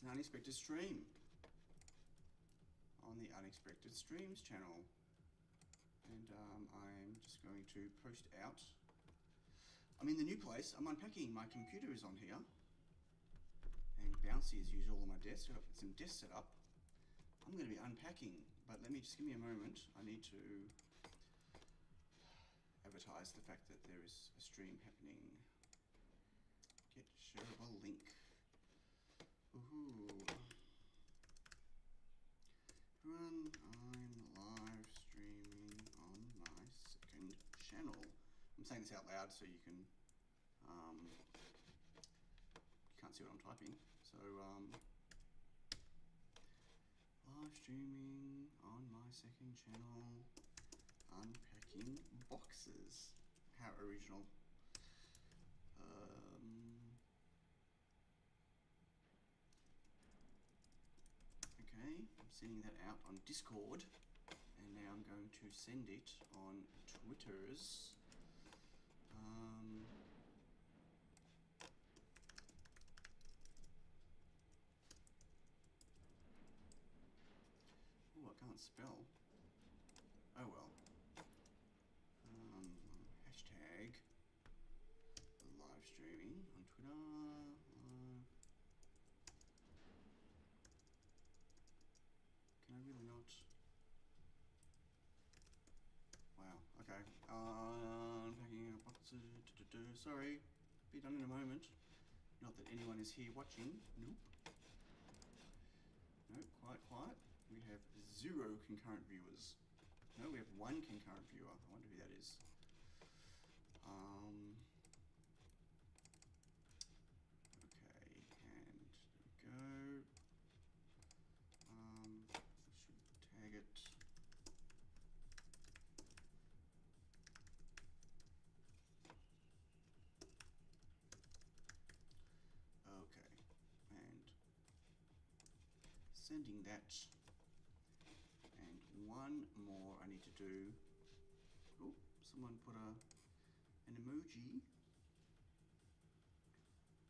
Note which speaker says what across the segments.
Speaker 1: an unexpected stream on the Unexpected Streams channel, and I'm just going to post out. I'm in the new place. I'm unpacking. My computer is on here, and bouncy as usual on my desk. I've got some desk set up. I'm going to be unpacking, but let me just give me a moment. I need to advertise the fact that there is a stream happening. Get shareable link. Ooh. Everyone, I'm live streaming on my second channel. I'm saying this out loud so you can, you can't see what I'm typing. So, live streaming on my second channel, unpacking boxes. How original. Okay, I'm sending that out on Discord, and now I'm going to send it on Twitters. Oh, I can't spell. Oh well. Hashtag live streaming on Twitter. Can I really not? Wow, okay. Unpacking boxes. Sorry, be done in a moment. Not that anyone is here watching. Nope. Nope, quiet. We have 0 concurrent viewers. No, we have 1 concurrent viewer. I wonder who that is. Okay, and there we go. Should tag it. Okay, and sending that. And one more I need to do. Oh, someone put an emoji.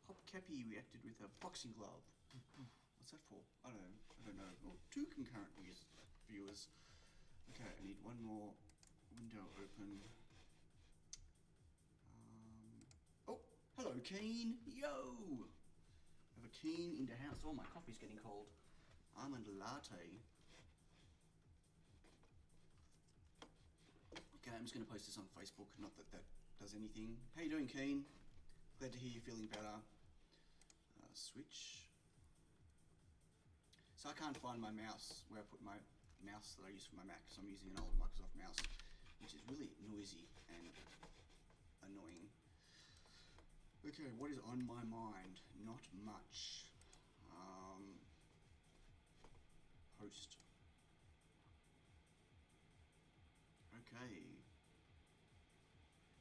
Speaker 1: Pop Cappy reacted with a boxing glove. What's that for? I don't know. Oh, 2 concurrent viewers. Okay, I need one more window open. Oh, hello Keen. Yo! I have a Keen in the house. Oh, my coffee's getting cold. Almond latte. Okay, I'm just going to post this on Facebook. Not that that does anything. How you doing, Keen? Glad to hear you're feeling better. Switch. So I can't find my mouse, where I put my mouse that I use for my Mac, so I'm using an old Microsoft mouse, which is really noisy and annoying. Okay, what is on my mind? Not much. Post. Okay.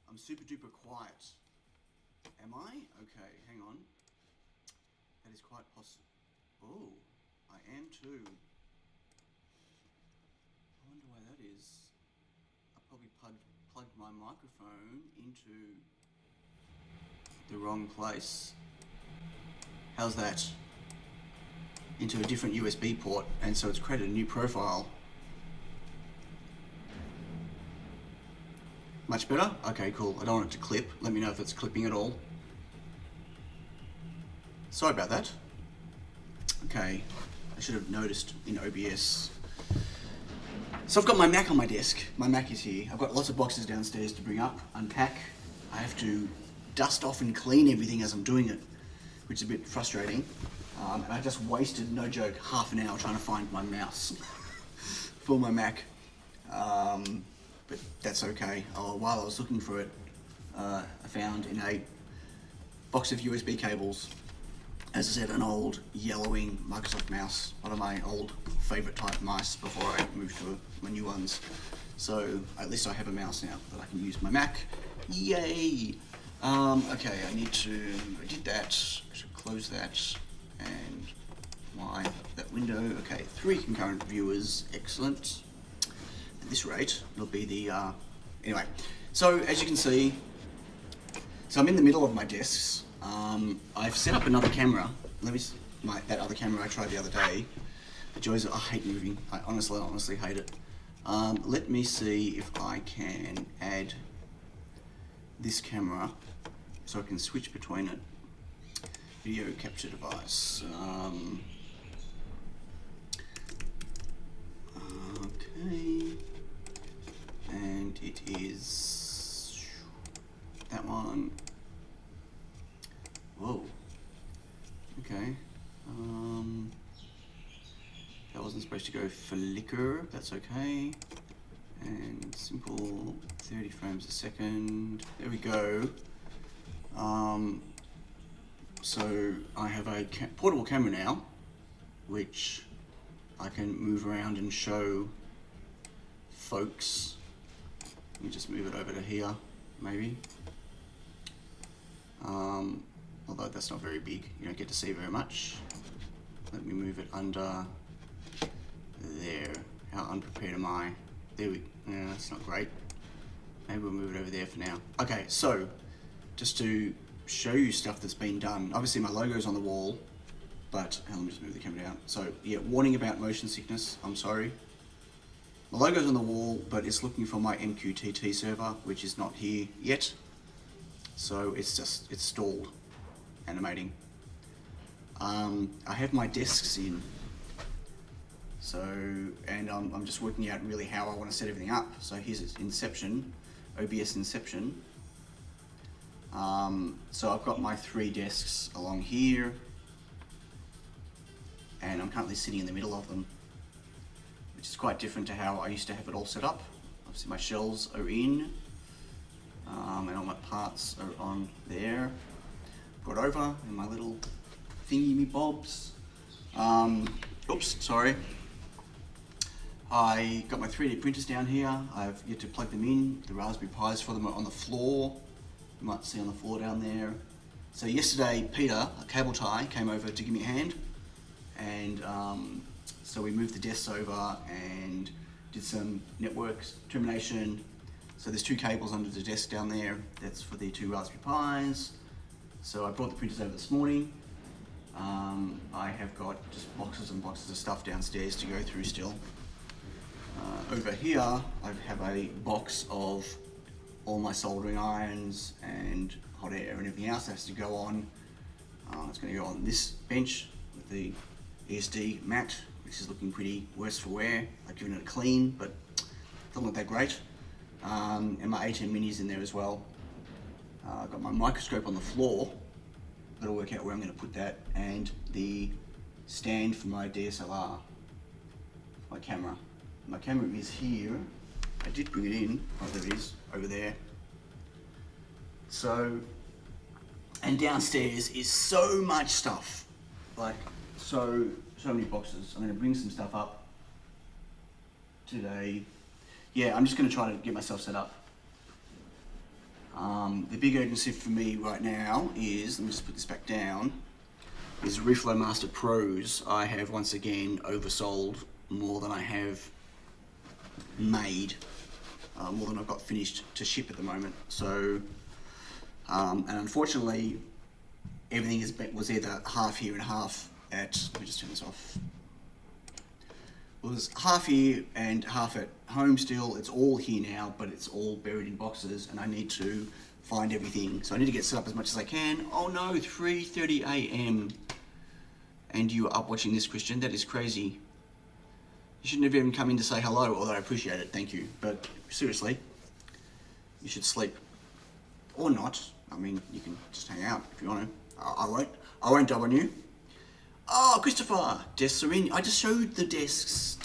Speaker 1: I'm super duper quiet. Am I? Okay, hang on. That is quite possible. Oh, I am too. I wonder why that is. I probably plugged my microphone into the wrong place. How's that? Into a different USB port, and so it's created a new profile. Much better? Okay, cool. I don't want it to clip. Let me know if it's clipping at all. Sorry about that. Okay, I should have noticed in OBS. So I've got my Mac on my desk. My Mac is here. I've got lots of boxes downstairs to bring up, unpack. I have to dust off and clean everything as I'm doing it, which is a bit frustrating. And I just wasted, no joke, half an hour trying to find my mouse for my Mac. But that's okay. While I was looking for it, I found in a box of USB cables, as I said, an old yellowing Microsoft mouse, one of my old favorite type mice before I moved to my new ones. So at least I have a mouse now that I can use my Mac. Yay! Okay, I did that, I should close that, and that window. Okay, 3 concurrent viewers, excellent. At this rate, it'll be the, anyway. So as you can see, so I'm in the middle of my desks. I've set up another camera. that other camera I tried the other day. The joys I hate moving. I honestly hate it. Let me see if I can add this camera so I can switch between it. Video capture device. Okay, and it is that one. Whoa. Okay. That wasn't supposed to go flicker. That's okay. And simple 30 frames a second. There we go. So I have a portable camera now, which I can move around and show folks. Let me just move it over to here, maybe. Although that's not very big, you don't get to see very much. Let me move it under there. How unprepared am I? There we, yeah, that's not great. Maybe we'll move it over there for now. Okay, so just to show you stuff that's been done. Obviously my logo's on the wall, but let me just move the camera down. So yeah, warning about motion sickness, I'm sorry. My logo's on the wall, but it's looking for my MQTT server, which is not here yet. So it's stalled, animating. I have my desks in. So, and I'm just working out really how I want to set everything up. So here's its Inception, OBS Inception. So I've got my 3 desks along here, and I'm currently sitting in the middle of them, which is quite different to how I used to have it all set up. Obviously my shelves are in, and all my parts are on there. Brought over in my little thingy bobs. Oops, sorry. I got my 3D printers down here. I've yet to plug them in. The Raspberry Pis for them are on the floor. You might see on the floor down there. So yesterday, Peter, a cable tie, came over to give me a hand. And so we moved the desks over and did some network termination. So there's 2 cables under the desk down there. That's for the 2 Raspberry Pis. So I brought the printers over this morning. I have got just boxes and boxes of stuff downstairs to go through still. Over here, I have a box of all my soldering irons and hot air and everything else that has to go on. It's going to go on this bench with the ESD mat, which is looking pretty worse for wear. I've given it a clean, but it doesn't look that great. And my 18 minis in there as well. I've got my microscope on the floor. Got to work out where I'm going to put that, and the stand for my DSLR, my camera. My camera is here. I did bring it in. Oh, there it is, over there. So, and downstairs is so much stuff, like so many boxes. I'm going to bring some stuff up today. Yeah, I'm just going to try to get myself set up. The big urgency for me right now is, let me just put this back down, is Reflow Master Pros. I have once again oversold more than I have made, more than I've got finished to ship at the moment. So, and unfortunately, everything was either half here and half at, let me just turn this off. It was half here and half at home still. It's all here now, but it's all buried in boxes, and I need to find everything. So I need to get set up as much as I can. Oh no, 3:30 a.m. And you are up watching this, Christian. That is crazy. You shouldn't have even come in to say hello, although I appreciate it, thank you. But seriously, you should sleep. Or not. I mean, you can just hang out if you want to. I won't dub on you. Oh, Christopher, desks are in. I just showed the desks.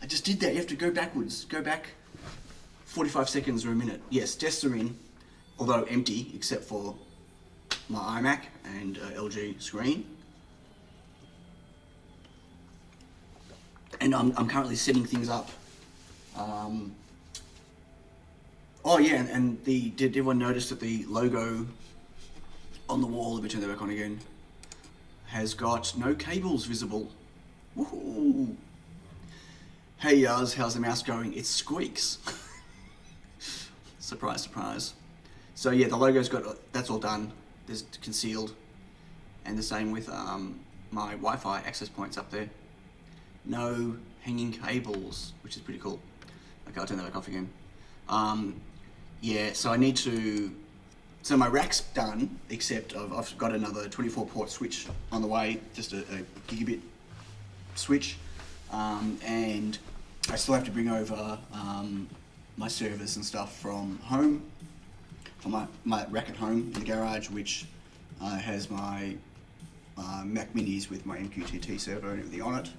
Speaker 1: I just did that. You have to go backwards. Go back 45 seconds or a minute. Yes, desks are in, although empty, except for my iMac and LG screen. And I'm currently setting things up. Oh yeah, and did everyone notice that the logo on the wall, let me turn that back on again, has got no cables visible. Woohoo! Hey Yaz, how's the mouse going? It squeaks. Surprise, surprise. So yeah, the logo's got, that's all done. There's concealed. And the same with my Wi-Fi access points up there. No hanging cables, which is pretty cool. Okay, I'll turn that back off again. Yeah, so I need to... So my rack's done, except I've got another 24 port switch on the way, just a gigabit switch, and I still have to bring over my servers and stuff from home, from my rack at home in the garage, which has my Mac Minis with my MQTT server and everything on it.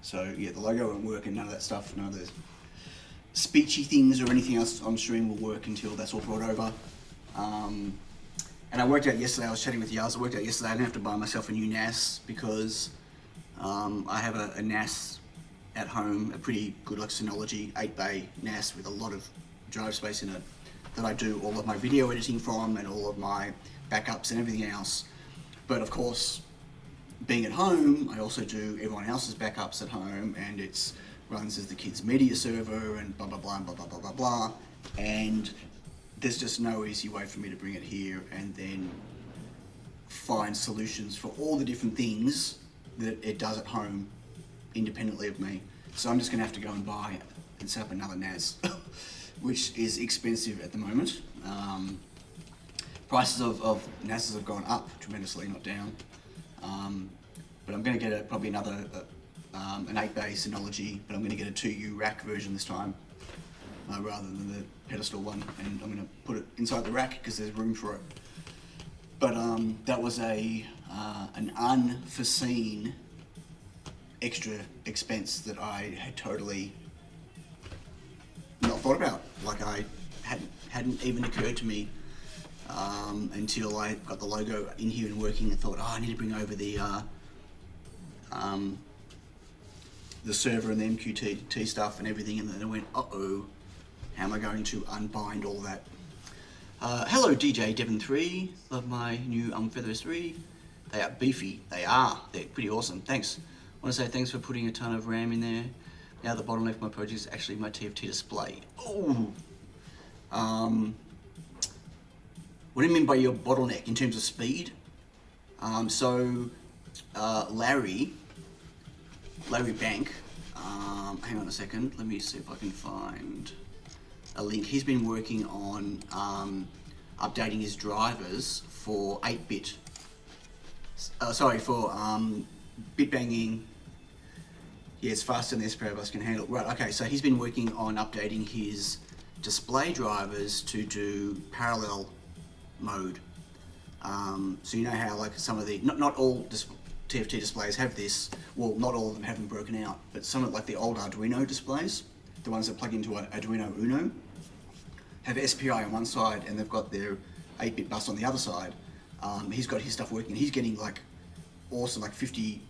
Speaker 1: So yeah, the logo won't work and none of that stuff, none of those speechy things or anything else on stream will work until that's all brought over. And I worked out yesterday, I was chatting with Yaz, I worked out yesterday I didn't have to buy myself a new NAS because I have a NAS at home, a pretty good like Synology 8-bay NAS with a lot of drive space in it that I do all of my video editing from and all of my backups and everything else. But of course, being at home, I also do everyone else's backups at home, and it's runs as the kids' media server and blah blah blah and blah blah blah blah blah. And there's just no easy way for me to bring it here and then find solutions for all the different things that it does at home independently of me. So I'm just gonna have to go and buy and set up another NAS, which is expensive at the moment. Prices of NASs have gone up tremendously, not down. But I'm going to get probably another, an 8-bay Synology, but I'm going to get a 2U rack version this time, rather than the pedestal one, and I'm going to put it inside the rack because there's room for it. But that was an unforeseen extra expense that I had totally not thought about. Like I hadn't even occurred to me until I got the logo in here and working and thought, oh, I need to bring over the server and the MQTT stuff and everything, and then I went, uh-oh, how am I going to unbind all that? Hello DJ Devon3, love my new Feathers 3. They are beefy, they're pretty awesome, thanks. I want to say thanks for putting a ton of RAM in there. Now the bottleneck of my project is actually my TFT display. Oh, what do you mean by your bottleneck in terms of speed? Larry Bank, hang on a second, let me see if I can find a link. He's been working on updating his drivers for 8-bit, bit banging. Yeah, it's faster than this pair of us can handle. Right, okay, so he's been working on updating his display drivers to do parallel mode. So you know how like some of the, not all TFT displays have this, well not all of them have them broken out, but some of like the old Arduino displays, the ones that plug into an Arduino Uno, have SPI on one side and they've got their 8-bit bus on the other side. He's got his stuff working, he's getting like awesome like 60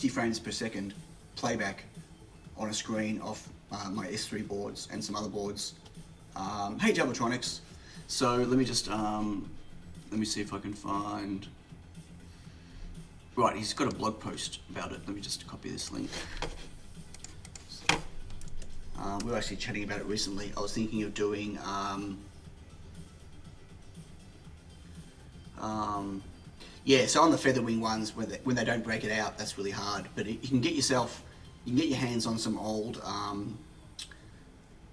Speaker 1: frames per second playback on a screen off my S3 boards and some other boards. Hey Jablatronics. So let me just, let me see if I can find, right, he's got a blog post about it. Let me just copy this link. We were actually chatting about it recently. I was thinking of doing, yeah, so on the Featherwing ones, when they don't break it out, that's really hard. But you can get your hands on some old,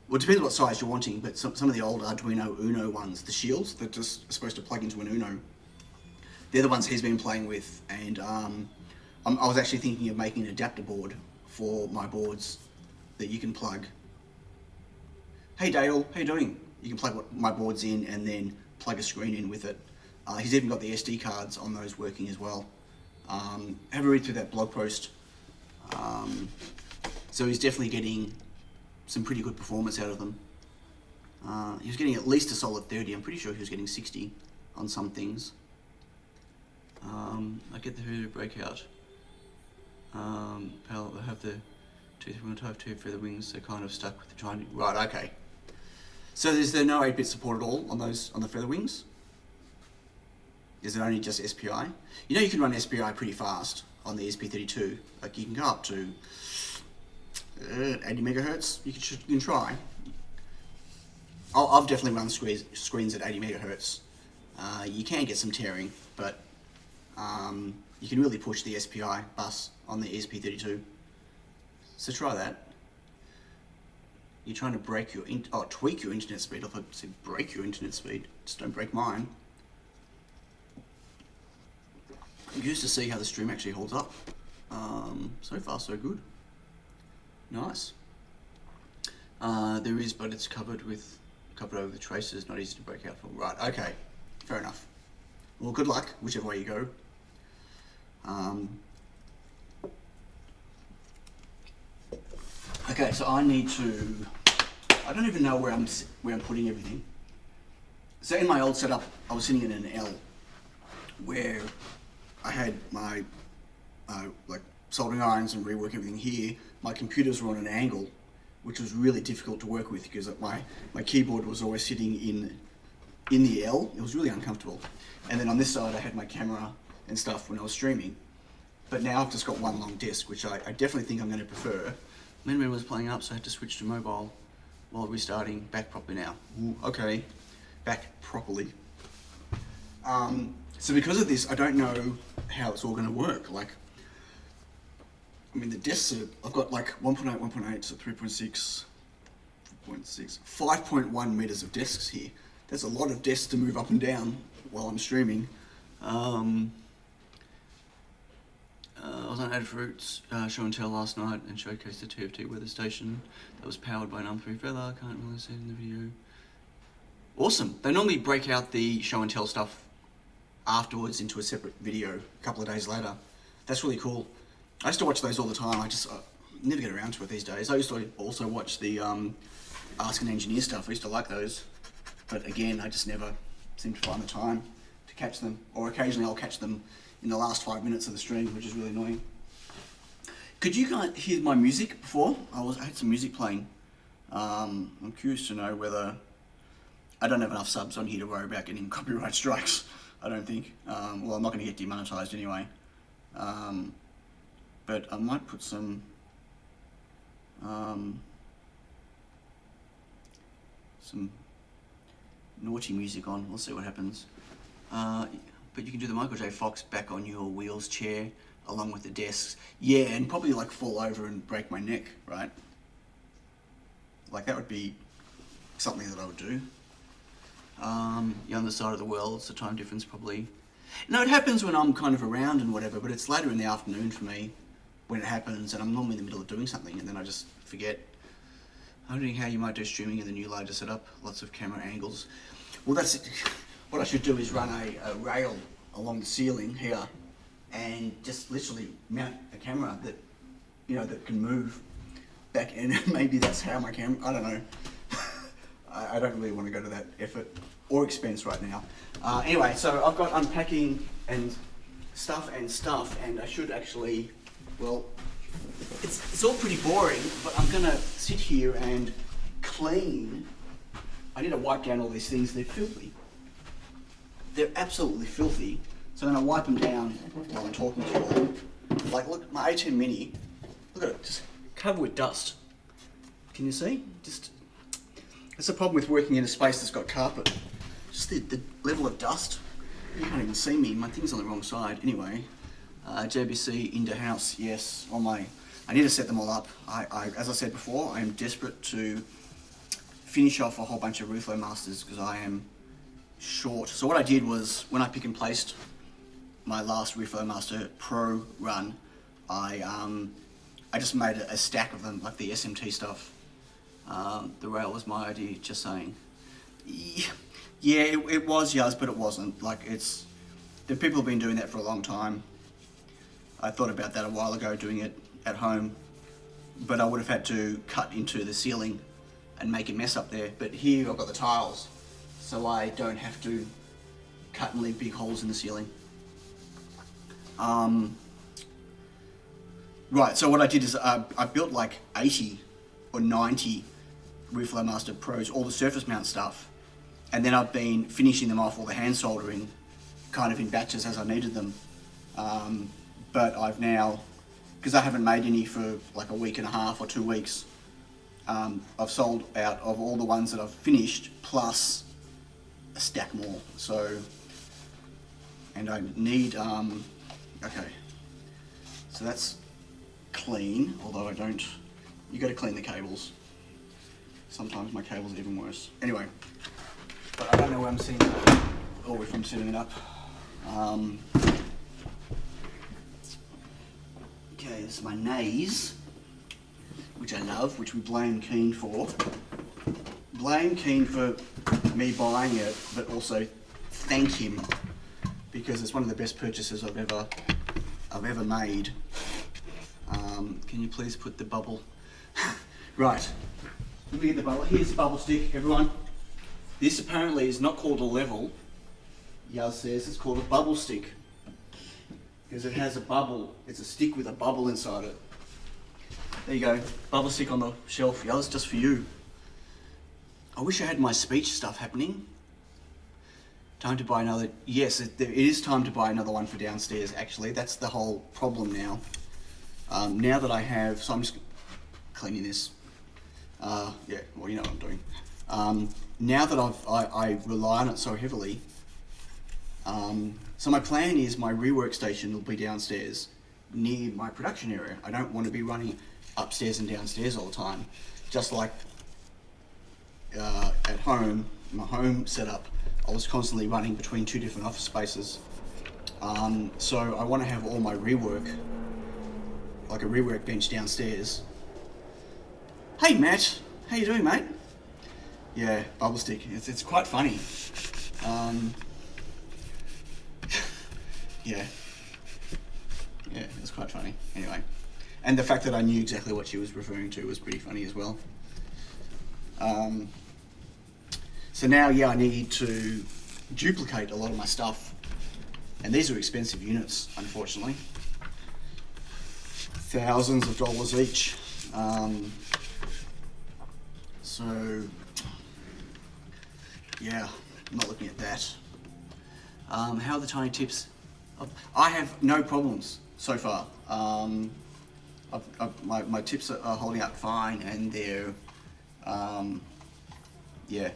Speaker 1: well, it depends what size you're wanting, but some of the old Arduino Uno ones, the shields that just are supposed to plug into an Uno, they're the ones he's been playing with. And I was actually thinking of making an adapter board for my boards that you can plug. Hey Dale, how you doing? You can plug my boards in and then plug a screen in with it. He's even got the SD cards on those working as well. Have a read through that blog post. So he's definitely getting some pretty good performance out of them. He was getting at least a solid 30. I'm pretty sure he was getting 60 on some things. I get the Hulu breakout. I have the two feather wings. They're kind of stuck with the trying. Right, okay. So is there no 8-bit support at all on the feather wings? Is it only just SPI? You know you can run SPI pretty fast on the SP32. Like you can go up to 80 megahertz. You can try. I've definitely run screens at 80 megahertz. You can get some tearing, but you can really push the SPI bus on the ESP32. So try that. You're trying to break your, tweak your internet speed. I thought I said break your internet speed. Just don't break mine. I'm curious to see how the stream actually holds up. So far so good. Nice. There is, but it's covered over the traces, not easy to break out from. Right, okay, fair enough. Well, good luck, whichever way you go. Okay, so I don't even know where I'm putting everything. So in my old setup, I was sitting in an L, where I had my like soldering irons and rework everything here. My computers were on an angle, which was really difficult to work with because my keyboard was always sitting in the L. It was really uncomfortable. And then on this side I had my camera and stuff when I was streaming. But now I've just got one long disc, which I definitely think I'm going to prefer. Memory was playing up, so I had to switch to mobile while restarting. Back properly now. Ooh, okay, back properly. So because of this, I don't know how it's all going to work. Like, I mean, the desks are, I've got like 1.8, 1.8, so 3.6, 4.6, 5.1 meters of desks here. That's a lot of desks to move up and down while I'm streaming. I was on Adafruit's show and tell last night and showcased the TFT weather station that was powered by an UM3 feather. Can't really see it in the video. Awesome. They normally break out the show and tell stuff afterwards into a separate video a couple of days later. That's really cool. I used to watch those all the time. I just never get around to it these days. I used to also watch the Ask an Engineer stuff. I used to like those. But again, I just never seem to find the time to catch them. Or occasionally I'll catch them in the last 5 minutes of the stream, which is really annoying. Could you guys hear my music before? I had some music playing. I'm curious to know whether... I don't have enough subs on here to worry about getting copyright strikes, I don't think. Well, I'm not going to get demonetized anyway. But I might put some naughty music on. We'll see what happens. But you can do the Michael J. Fox back on your wheels chair along with the desks. Yeah, and probably like fall over and break my neck, right? Like that would be something that I would do. You're on the side of the world, it's the time difference probably. No, it happens when I'm kind of around and whatever, but it's later in the afternoon for me when it happens, and I'm normally in the middle of doing something and then I just forget. I'm wondering how you might do streaming in the new larger setup, lots of camera angles. Well, that's it. What I should do is run a rail along the ceiling here and just literally mount a camera that, you know, that can move back, and maybe that's how my camera, I don't know. I don't really want to go to that effort or expense right now. Anyway, so I've got unpacking and stuff, and I should actually, well, it's all pretty boring, but I'm gonna sit here and clean. I need to wipe down all these things, they're filthy. They're absolutely filthy. So I'm gonna wipe them down while I'm talking to you all. Like, look, my A10 Mini, look at it, just covered with dust. Can you see? Just, that's the problem with working in a space that's got carpet. Just the level of dust. You can't even see me, my thing's on the wrong side. Anyway, JBC into house, yes, on my, I need to set them all up. As I said before, I am desperate to finish off a whole bunch of reflow masters because I am short. So what I did was, when I pick and placed my last Reflow Master Pro run, I just made a stack of them, like the SMT stuff. The rail was my idea, just saying. Yeah, it was Yaz, but it wasn't. Like, the people have been doing that for a long time. I thought about that a while ago, doing it at home, but I would have had to cut into the ceiling and make a mess up there. But here I've got the tiles, so I don't have to cut and leave big holes in the ceiling. Right, so what I did is I built like 80 or 90 Reflow Master Pros, all the surface mount stuff, and then I've been finishing them off, all the hand soldering, kind of in batches as I needed them. But I've now, because I haven't made any for like a week and a half or 2 weeks, I've sold out of all the ones that I've finished, plus a stack more. So, and I need, okay, so that's clean, although I don't, you gotta clean the cables. Sometimes my cable's even worse. Anyway, but I don't know where I'm setting it up, or if I'm setting it up. Okay, this is my nays, which I love, which we blame Keen for. Blame Keen for me buying it, but also thank him, because it's one of the best purchases I've ever made. Can you please put the bubble? Right, let me get the bubble. Here's the bubble stick, everyone. This apparently is not called a level. Yaz says it's called a bubble stick, because it has a bubble. It's a stick with a bubble inside it. There you go, bubble stick on the shelf. Yaz, just for you. I wish I had my speech stuff happening. Time to buy another. Yes, it is time to buy another one for downstairs, actually. That's the whole problem now. Now that I have, so I'm just cleaning this. Yeah, well, you know what I'm doing. Now that I rely on it so heavily, so my plan is my reworkstation will be downstairs near my production area. I don't want to be running upstairs and downstairs all the time. Just like at home, my home setup, I was constantly running between two different office spaces. So I want to have all my rework, like a rework bench downstairs. Hey Matt, how you doing, mate? Yeah, bubble stick. It's quite funny. Yeah, it's quite funny. Anyway, and the fact that I knew exactly what she was referring to was pretty funny as well. So now, yeah, I need to duplicate a lot of my stuff, and these are expensive units, unfortunately. Thousands of dollars each. So, yeah, I'm not looking at that. How are the tiny tips? I have no problems so far. My tips are holding up fine, and they're, yeah.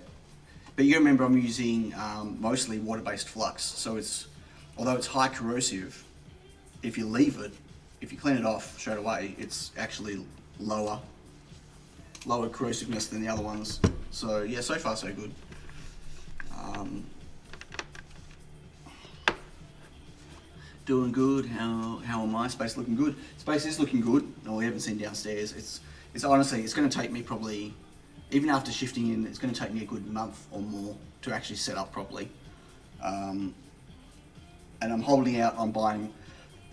Speaker 1: But you remember I'm using mostly water-based flux, so although it's high corrosive, if you leave it, if you clean it off straight away, it's actually lower corrosiveness than the other ones. So yeah, so far so good. Doing good. How am my space looking good? Space is looking good. No, we haven't seen downstairs. It's honestly, it's going to take me probably, even after shifting in, it's going to take me a good month or more to actually set up properly. And I'm holding out on buying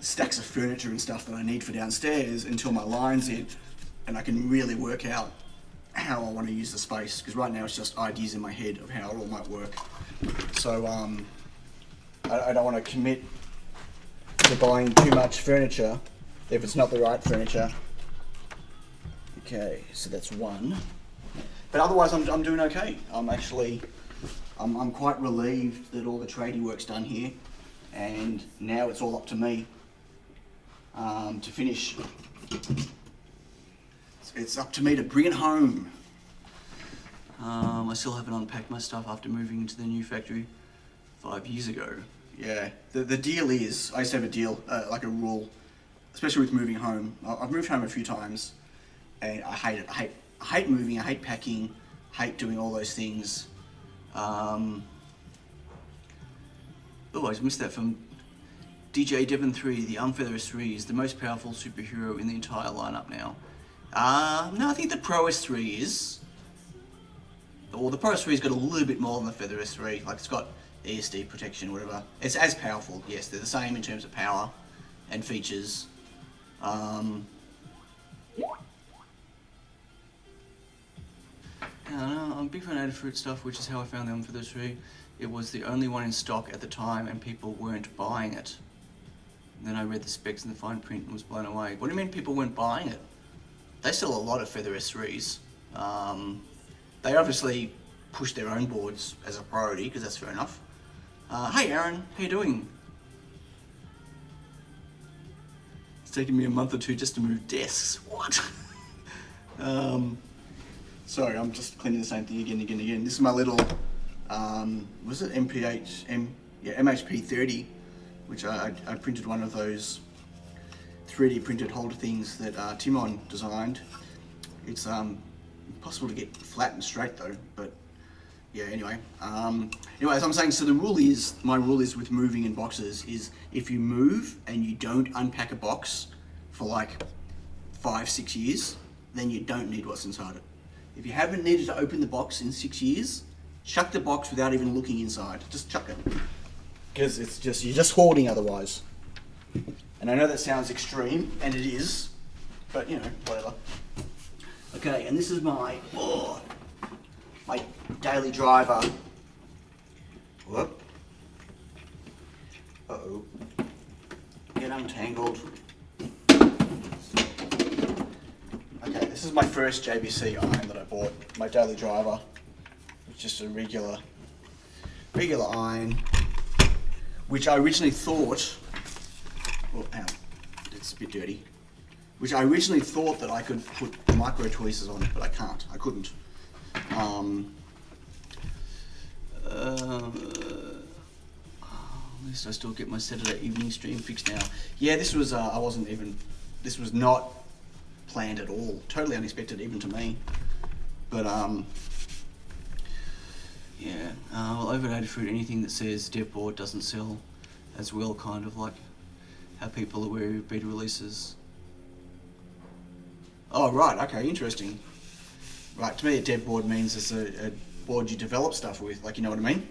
Speaker 1: stacks of furniture and stuff that I need for downstairs until my line's in, and I can really work out how I want to use the space, because right now it's just ideas in my head of how it all might work. So I don't want to commit to buying too much furniture if it's not the right furniture. Okay, so that's one. But otherwise I'm doing okay. I'm quite relieved that all the tradie work's done here, and now it's all up to me to finish. It's up to me to bring it home. I still haven't unpacked my stuff after moving into the new factory 5 years ago. Yeah, the deal is, I used to have a deal, like a rule, especially with moving home. I've moved home a few times, and I hate it. I hate moving, I hate packing, hate doing all those things. Oh, I just missed that from DJ Devon 3. The Unfeather 3 is the most powerful superhero in the entire lineup now. No, I think the Pro S3 is. Or the Pro S3's got a little bit more than the Feather S3. Like, it's got ESD protection, whatever. It's as powerful, yes. They're the same in terms of power and features. I don't know, I'm a big fan of Adafruit stuff, which is how I found them for the 3. It was the only one in stock at the time, and people weren't buying it. And then I read the specs in the fine print and was blown away. What do you mean people weren't buying it? They sell a lot of Feather S3s. They obviously push their own boards as a priority, because that's fair enough. Hey Aaron, how you doing? It's taken me a month or two just to move desks. What? Sorry, I'm just cleaning the same thing again. This is my little, was it MHP 30 which I printed one of those 3D printed holder things that Timon designed. It's possible to get flat and straight though, but yeah, anyway, as I'm saying, so my rule is with moving in boxes is if you move and you don't unpack a box for like 5-6 years, then you don't need what's inside it. If you haven't needed to open the box in 6 years, chuck the box without even looking inside. Just chuck it. Because you're just hoarding otherwise. And I know that sounds extreme, and it is, but whatever. Okay, and this is my daily driver. Whoop. Uh-oh. Get untangled. Okay, this is my first JBC iron that I bought. My daily driver. It's just a regular iron, which I originally thought, it's a bit dirty, which I originally thought that I could put micro tweezers on it, but I can't. I couldn't. At least I still get my Saturday evening stream fixed now. Yeah, this was this was not planned at all. Totally unexpected even to me. But yeah, well, overdated fruit, anything that says dev board doesn't sell as well, kind of like how people are aware of beta releases. Oh, right, okay, interesting. Right, to me a dev board means it's a board you develop stuff with, like, you know what I mean?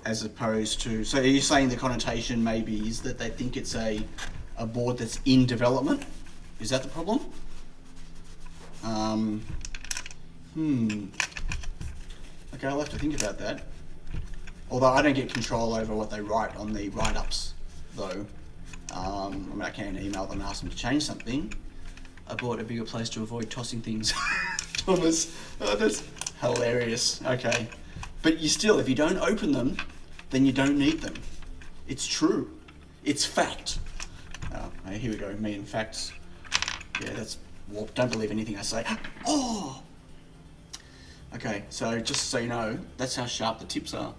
Speaker 1: As opposed to, so you're saying the connotation maybe is that they think it's a board that's in development? Is that the problem? Okay, I'll have to think about that. Although I don't get control over what they write on the write-ups, though. I mean, I can email them and ask them to change something. I bought a bigger place to avoid tossing things. Thomas, oh, that's hilarious. Okay. But if you don't open them, then you don't need them. It's true. It's fact. Oh, here we go, me and facts. Yeah, don't believe anything I say. Oh! Okay, so just so you know, that's how sharp the tips are.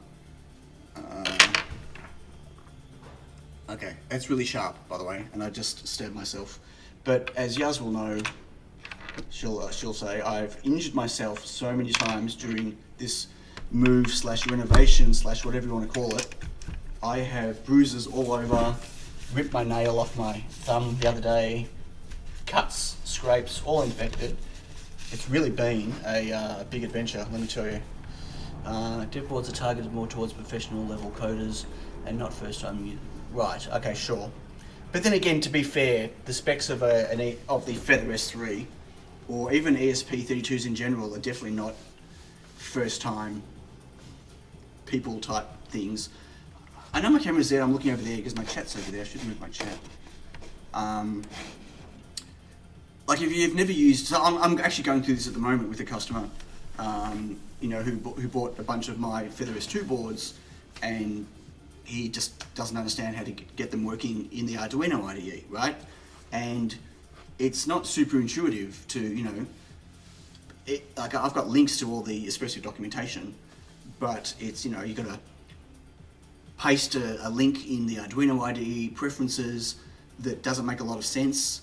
Speaker 1: Okay, that's really sharp, by the way, and I just stabbed myself. But as Yaz will know, she'll say, I've injured myself so many times during this move/renovation/ whatever you want to call it. I have bruises all over, ripped my nail off my thumb the other day, cuts, scrapes, all infected. It's really been a big adventure, let me tell you. Dev boards are targeted more towards professional level coders and not first time users. Right, okay, sure. But then again, to be fair, the specs of the Feather S3 or even ESP32s in general are definitely not first time people type things. I know my camera's there, I'm looking over there because my chat's over there. I should move my chat. Like if you've never used, so I'm actually going through this at the moment with a customer, who bought a bunch of my Feather S2 boards, and he just doesn't understand how to get them working in the Arduino IDE, right? And it's not super intuitive to, like I've got links to all the Espresso documentation, but it's, you got to paste a link in the Arduino IDE preferences that doesn't make a lot of sense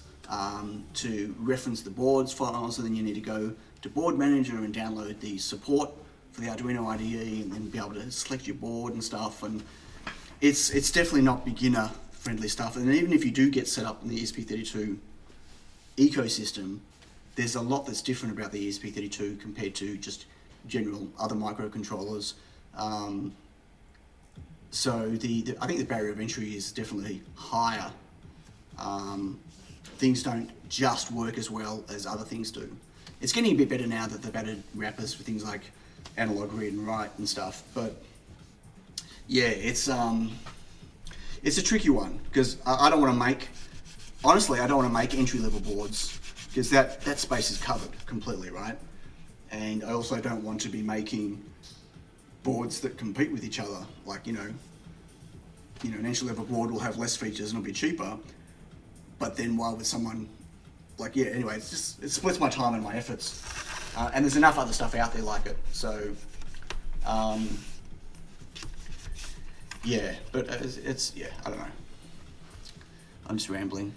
Speaker 1: to reference the board's files, and then you need to go to Board Manager and download the support for the Arduino IDE and then be able to select your board and stuff. And it's definitely not beginner friendly stuff. And even if you do get set up in the ESP32 ecosystem, there's a lot that's different about the ESP32 compared to just general other microcontrollers. So I think the barrier of entry is definitely higher. Things don't just work as well as other things do. It's getting a bit better now that they've added wrappers for things like analog read and write and stuff, but yeah, it's a tricky one because I don't want to make, honestly, I don't want to make entry-level boards because that space is covered completely, right? And I also don't want to be making boards that compete with each other. Like, an entry-level board will have less features and it'll be cheaper, but then while with someone, like, yeah, anyway, it splits my time and my efforts. And there's enough other stuff out there like it. So, Yeah, but it's yeah, I don't know. I'm just rambling.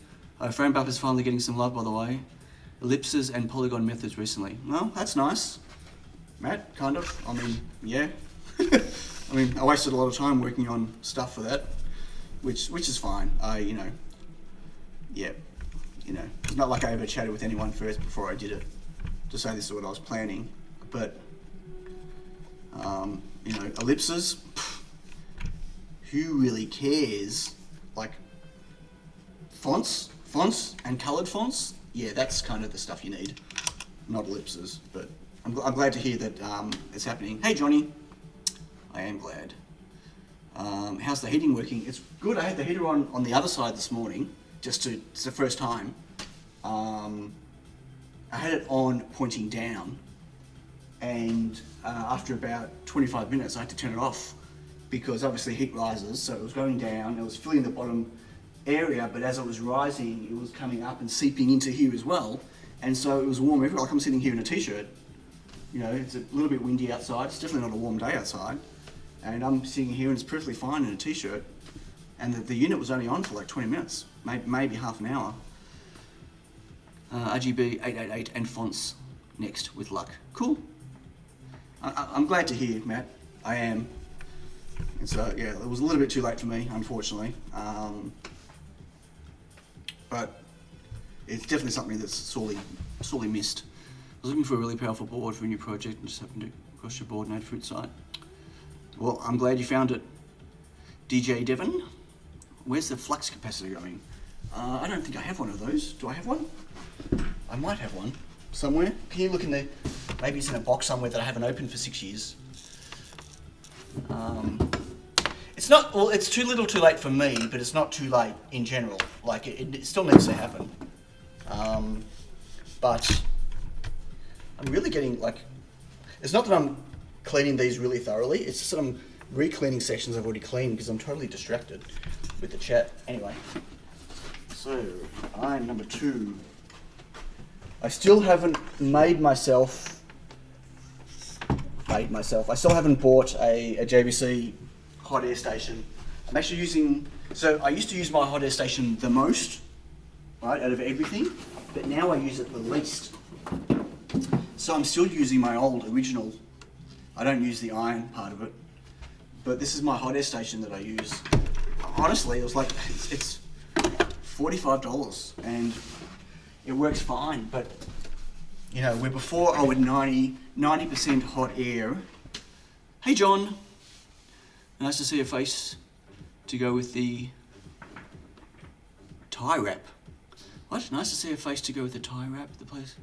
Speaker 1: Frame buffer is finally getting some love, by the way. Ellipses and polygon methods recently. Well, that's nice. Matt, kind of. I mean, yeah. I mean, I wasted a lot of time working on stuff for that, which is fine. Yeah, it's not like I ever chatted with anyone first before I did it to say this is what I was planning. But, ellipses, who really cares? Like, fonts and coloured fonts, yeah, that's kind of the stuff you need, not ellipses. But I'm glad to hear that it's happening. Hey, Johnny. I am glad. How's the heating working? It's good. I had the heater on the other side this morning, it's the first time. I had it on pointing down, and after about 25 minutes, I had to turn it off because obviously heat rises, so it was going down, it was filling the bottom area, but as it was rising, it was coming up and seeping into here as well, and so it was warm everywhere. Like I'm sitting here in a t-shirt, it's a little bit windy outside, it's definitely not a warm day outside, and I'm sitting here and it's perfectly fine in a t-shirt, and the unit was only on for like 20 minutes, maybe half an hour. RGB 888 and fonts next with luck. Cool. I'm glad to hear, Matt. I am. And so, yeah, it was a little bit too late for me, unfortunately. But it's definitely something that's sorely missed. I was looking for a really powerful board for a new project and just happened to cross your board and Adafruit site. Well, I'm glad you found it, DJ Devon. Where's the flux capacitor going? I don't think I have one of those. Do I have one? I might have one somewhere. Can you look in there? Maybe it's in a box somewhere that I haven't opened for 6 years. It's not, well, it's too little too late for me, but it's not too late in general. Like, it still needs to happen. But I'm really getting, like, it's not that I'm cleaning these really thoroughly, it's just that I'm re-cleaning sections I've already cleaned because I'm totally distracted with the chat. Anyway, so, iron number 2. I still haven't I still haven't bought a JVC hot air station. I'm actually using, so I used to use my hot air station the most, right, out of everything, but now I use it the least. So I'm still using my old original. I don't use the iron part of it, but this is my hot air station that I use. Honestly, it was like, it's $45 and it works fine, but where before I would 90% hot air. Hey John, nice to see your face to go with the tie wrap. What? Nice to see your face to go with the tie wrap at the place.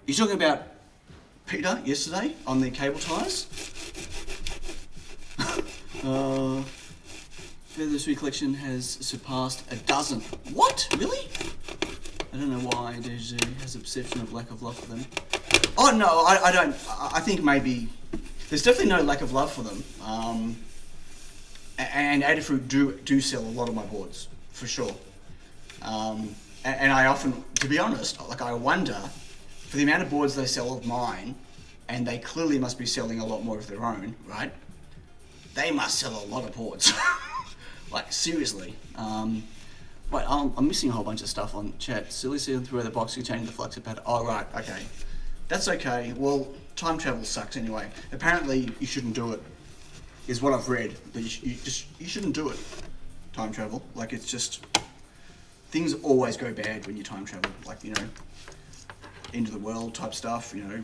Speaker 1: You're talking about Peter yesterday on the cable ties? Feather Sweet Collection has surpassed a dozen. What? Really? I don't know why DG has a perception of lack of love for them. Oh no, I don't. I think maybe there's definitely no lack of love for them. And Adafruit do sell a lot of my boards for sure. And I often, to be honest, like I wonder for the amount of boards they sell of mine, and they clearly must be selling a lot more of their own, right? They must sell a lot of boards. Like seriously. Wait, I'm missing a whole bunch of stuff on chat. Silly season through the box containing the flux pad. Oh right, okay. That's okay. Well, time travel sucks anyway. Apparently you shouldn't do it, is what I've read. That you shouldn't do it. Time travel. Like it's just, things always go bad when you time travel. Like, end of the world type stuff, I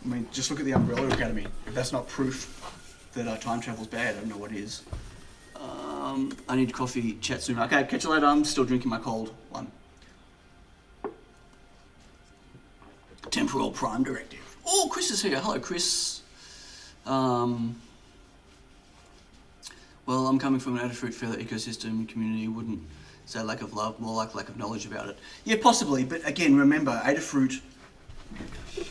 Speaker 1: mean, just look at the Umbrella Academy. If that's not proof that time travel's bad, I don't know what is. I need coffee, chat soon. Okay, catch you later. I'm still drinking my cold one. Temporal Prime Directive. Oh, Chris is here. Hello, Chris. Well, I'm coming from an Adafruit Feather ecosystem community. Wouldn't say lack of love, more like lack of knowledge about it. Yeah, possibly. But again, remember, Adafruit.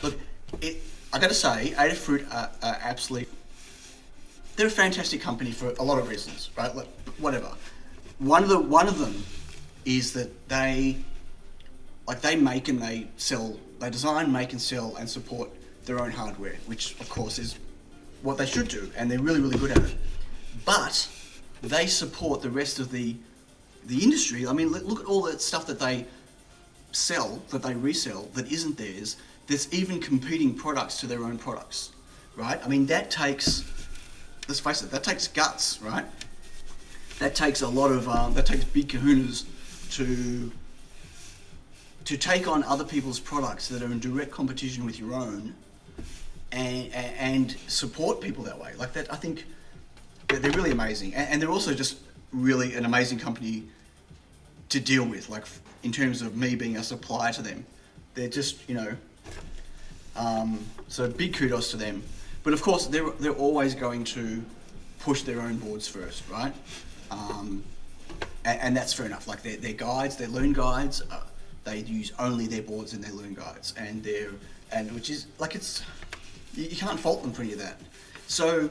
Speaker 1: Look, I got to say, Adafruit are absolutely. They're a fantastic company for a lot of reasons, right? Like, whatever. One of them is that they make and they sell, they design, make and sell and support their own hardware, which of course is what they should do, and they're really, really good at it. But they support the rest of the industry. I mean, look at all that stuff that they sell, that they resell, that isn't theirs. There's even competing products to their own products, right? I mean, that takes, let's face it, that takes guts, right? That takes a lot of, that takes big kahunas to take on other people's products that are in direct competition with your own, and support people that way. Like that, I think they're really amazing, and they're also just really an amazing company to deal with. Like in terms of me being a supplier to them, they're just, you know. So big kudos to them. But of course, they're always going to push their own boards first, right? And that's fair enough. Like their guides, their learn guides, they use only their boards in their learn guides, and which is like, it's, you can't fault them for any of that. So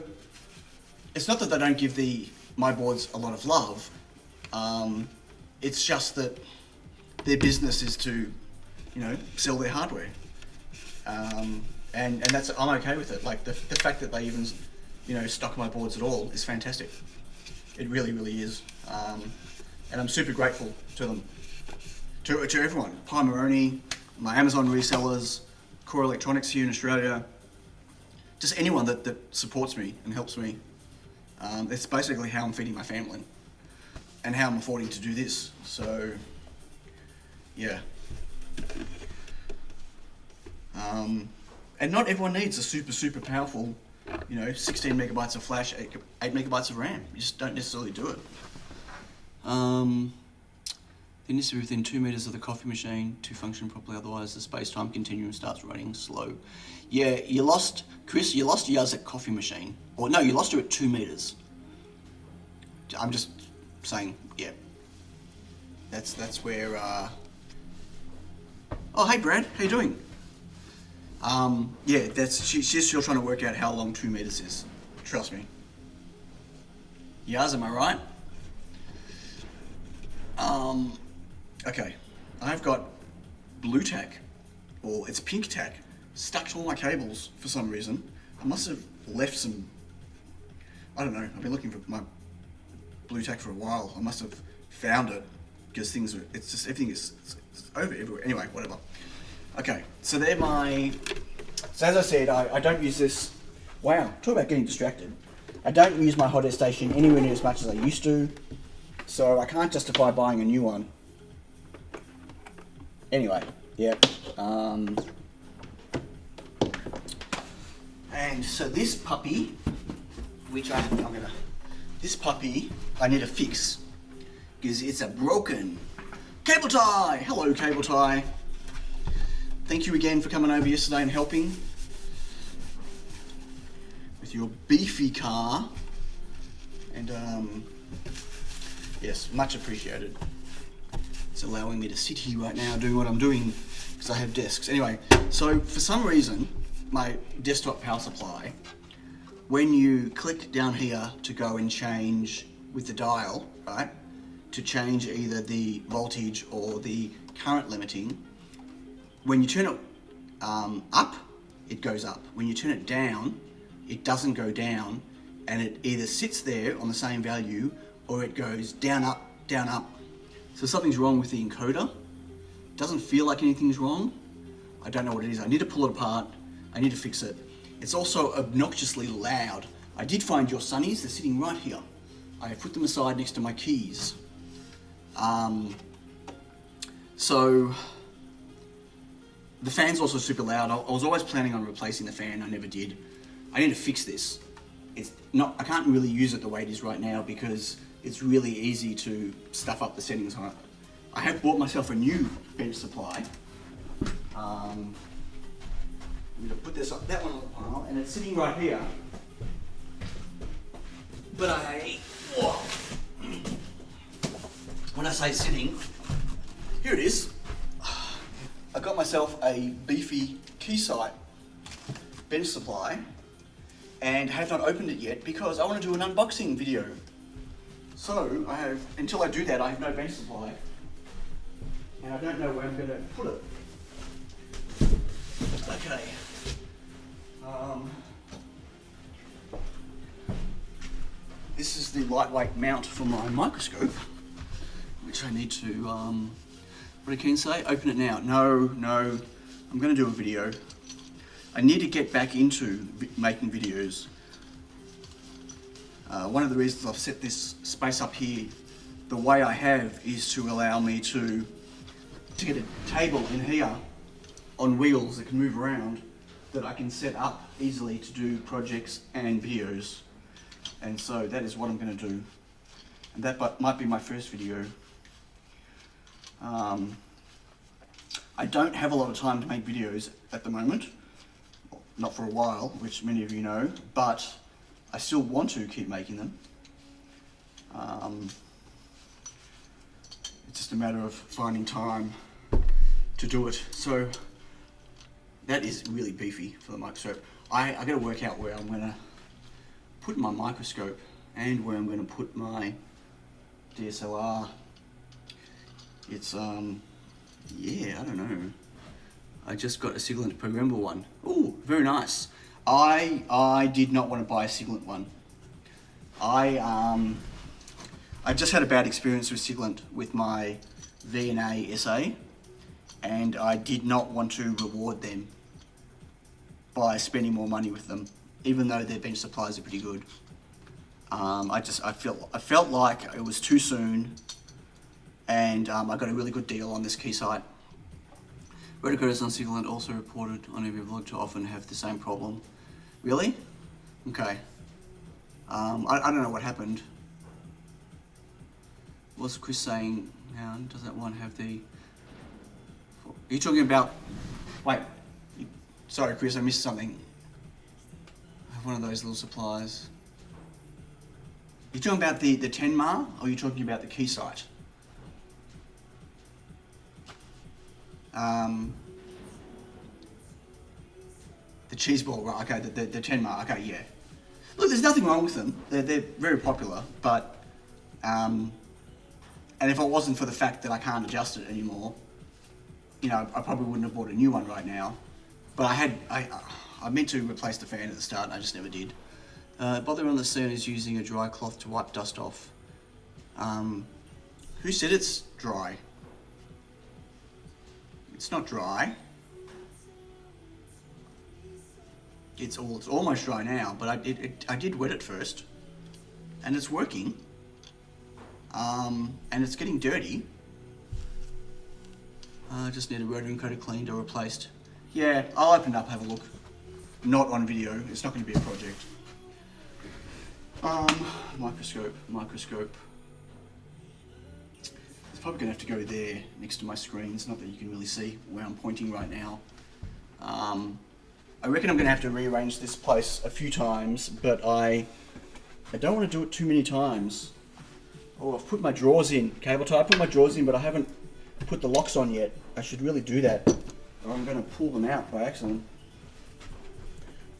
Speaker 1: it's not that they don't give my boards a lot of love. It's just that their business is to, you know, sell their hardware. And that's, I'm okay with it. Like the fact that they even, you know, stock my boards at all is fantastic. It really, really is. And I'm super grateful to them, to everyone. Pi Moroni, my Amazon resellers, Core Electronics here in Australia, just anyone that supports me and helps me. It's basically how I'm feeding my family and how I'm affording to do this. So, yeah. And not everyone needs a super powerful, you know, 16 megabytes of flash, 8 megabytes of RAM. You just don't necessarily do it. It needs to be within 2 meters of the coffee machine to function properly, otherwise the space-time continuum starts running slow. Yeah, Chris, you lost yours at coffee machine. Or no, you lost her at 2 meters. I'm just saying, yeah. That's where, Oh, hey Brad, how you doing? Yeah, she's still trying to work out how long 2 meters is. Trust me. Yaz, am I right? Okay. I've got blue tack, or it's pink tack, stuck to all my cables for some reason. I must have left some, I don't know, I've been looking for my blue tack for a while. I must have found it, because it's just, everything is it's over everywhere. Anyway, whatever. Okay, so so as I said, I don't use this. Wow, talk about getting distracted. I don't use my hot air station anywhere near as much as I used to, so I can't justify buying a new one. Anyway, yeah. And so this puppy, which this puppy I need to fix, because it's a broken cable tie. Hello, cable tie. Thank you again for coming over yesterday and helping with your beefy car. And yes, much appreciated. It's allowing me to sit here right now doing what I'm doing because I have desks. Anyway, so for some reason, my desktop power supply, when you click down here to go and change with the dial, right, to change either the voltage or the current limiting, when you turn it up, it goes up. When you turn it down, it doesn't go down, and it either sits there on the same value or it goes down, up, down, up. So something's wrong with the encoder. It doesn't feel like anything's wrong. I don't know what it is. I need to pull it apart. I need to fix it. It's also obnoxiously loud. I did find your sunnies. They're sitting right here. I have put them aside next to my keys. So the fan's also super loud. I was always planning on replacing the fan. I never did. I need to fix this. I can't really use it the way it is right now because it's really easy to stuff up the settings on it. I have bought myself a new bench supply. I'm going to put that one on the pile, and it's sitting right here. But when I say sitting, here it is. I got myself a beefy Keysight bench supply and have not opened it yet because I want to do an unboxing video. So until I do that, I have no bench supply and I don't know where I'm going to put it. Okay. this is the lightweight mount for my microscope, which I need to, what did Keen say? Open it now. No, I'm going to do a video. I need to get back into making videos. One of the reasons I've set this space up here the way I have is to allow me to get a table in here on wheels that can move around, that I can set up easily to do projects and videos. And so that is what I'm going to do. And that might be my first video. I don't have a lot of time to make videos at the moment. Not for a while, which many of you know, but I still want to keep making them. It's just a matter of finding time to do it. So that is really beefy for the microscope. I got to work out where I'm going to put my microscope and where I'm going to put my DSLR. It's yeah, I don't know. I just got a Siglant programmable one. Ooh, very nice. I did not want to buy a Siglant one. I just had a bad experience with Siglant with my V&A SA, and I did not want to reward them by spending more money with them, even though their bench supplies are pretty good. I felt like it was too soon, and I got a really good deal on this Keysight. Rotocoders on Siglant also reported on every vlog to often have the same problem. Really? Okay. I don't know what happened. What's Chris saying? How does that one have the... Are you talking about... Wait. Sorry, Chris, I missed something. I have one of those little supplies. You're talking about the 10 MAR, or are you talking about the Keysight? The cheese ball, right? Okay, the 10 MAR. Okay, yeah. Look, there's nothing wrong with them. They're very popular, but and if it wasn't for the fact that I can't adjust it anymore, you know, I probably wouldn't have bought a new one right now. But I meant to replace the fan at the start, and I just never did. Bother on the scene is using a dry cloth to wipe dust off. Who said it's dry? It's not dry. It's almost dry now, but I did wet it first, and it's working. And it's getting dirty. I just need a rotary encoder cleaned or replaced. Yeah, I'll open it up, have a look. Not on video. It's not going to be a project. Microscope. It's probably going to have to go there next to my screens. Not that you can really see where I'm pointing right now. I reckon I'm going to have to rearrange this place a few times, but I don't want to do it too many times. Oh, I've put my drawers in. Cable tie, I put my drawers in, but I haven't put the locks on yet. I should really do that, or I'm going to pull them out by accident.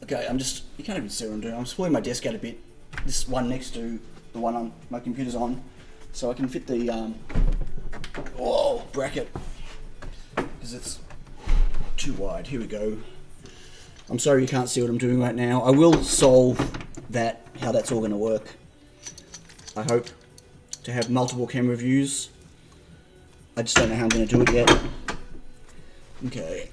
Speaker 1: Okay, you can't even see what I'm doing. I'm pulling my desk out a bit. This one next to the one my computer's on, so I can fit the bracket, because it's too wide. Here we go. I'm sorry you can't see what I'm doing right now. I will solve that, how that's all going to work. I hope to have multiple camera views. I just don't know how I'm going to do it yet. Okay.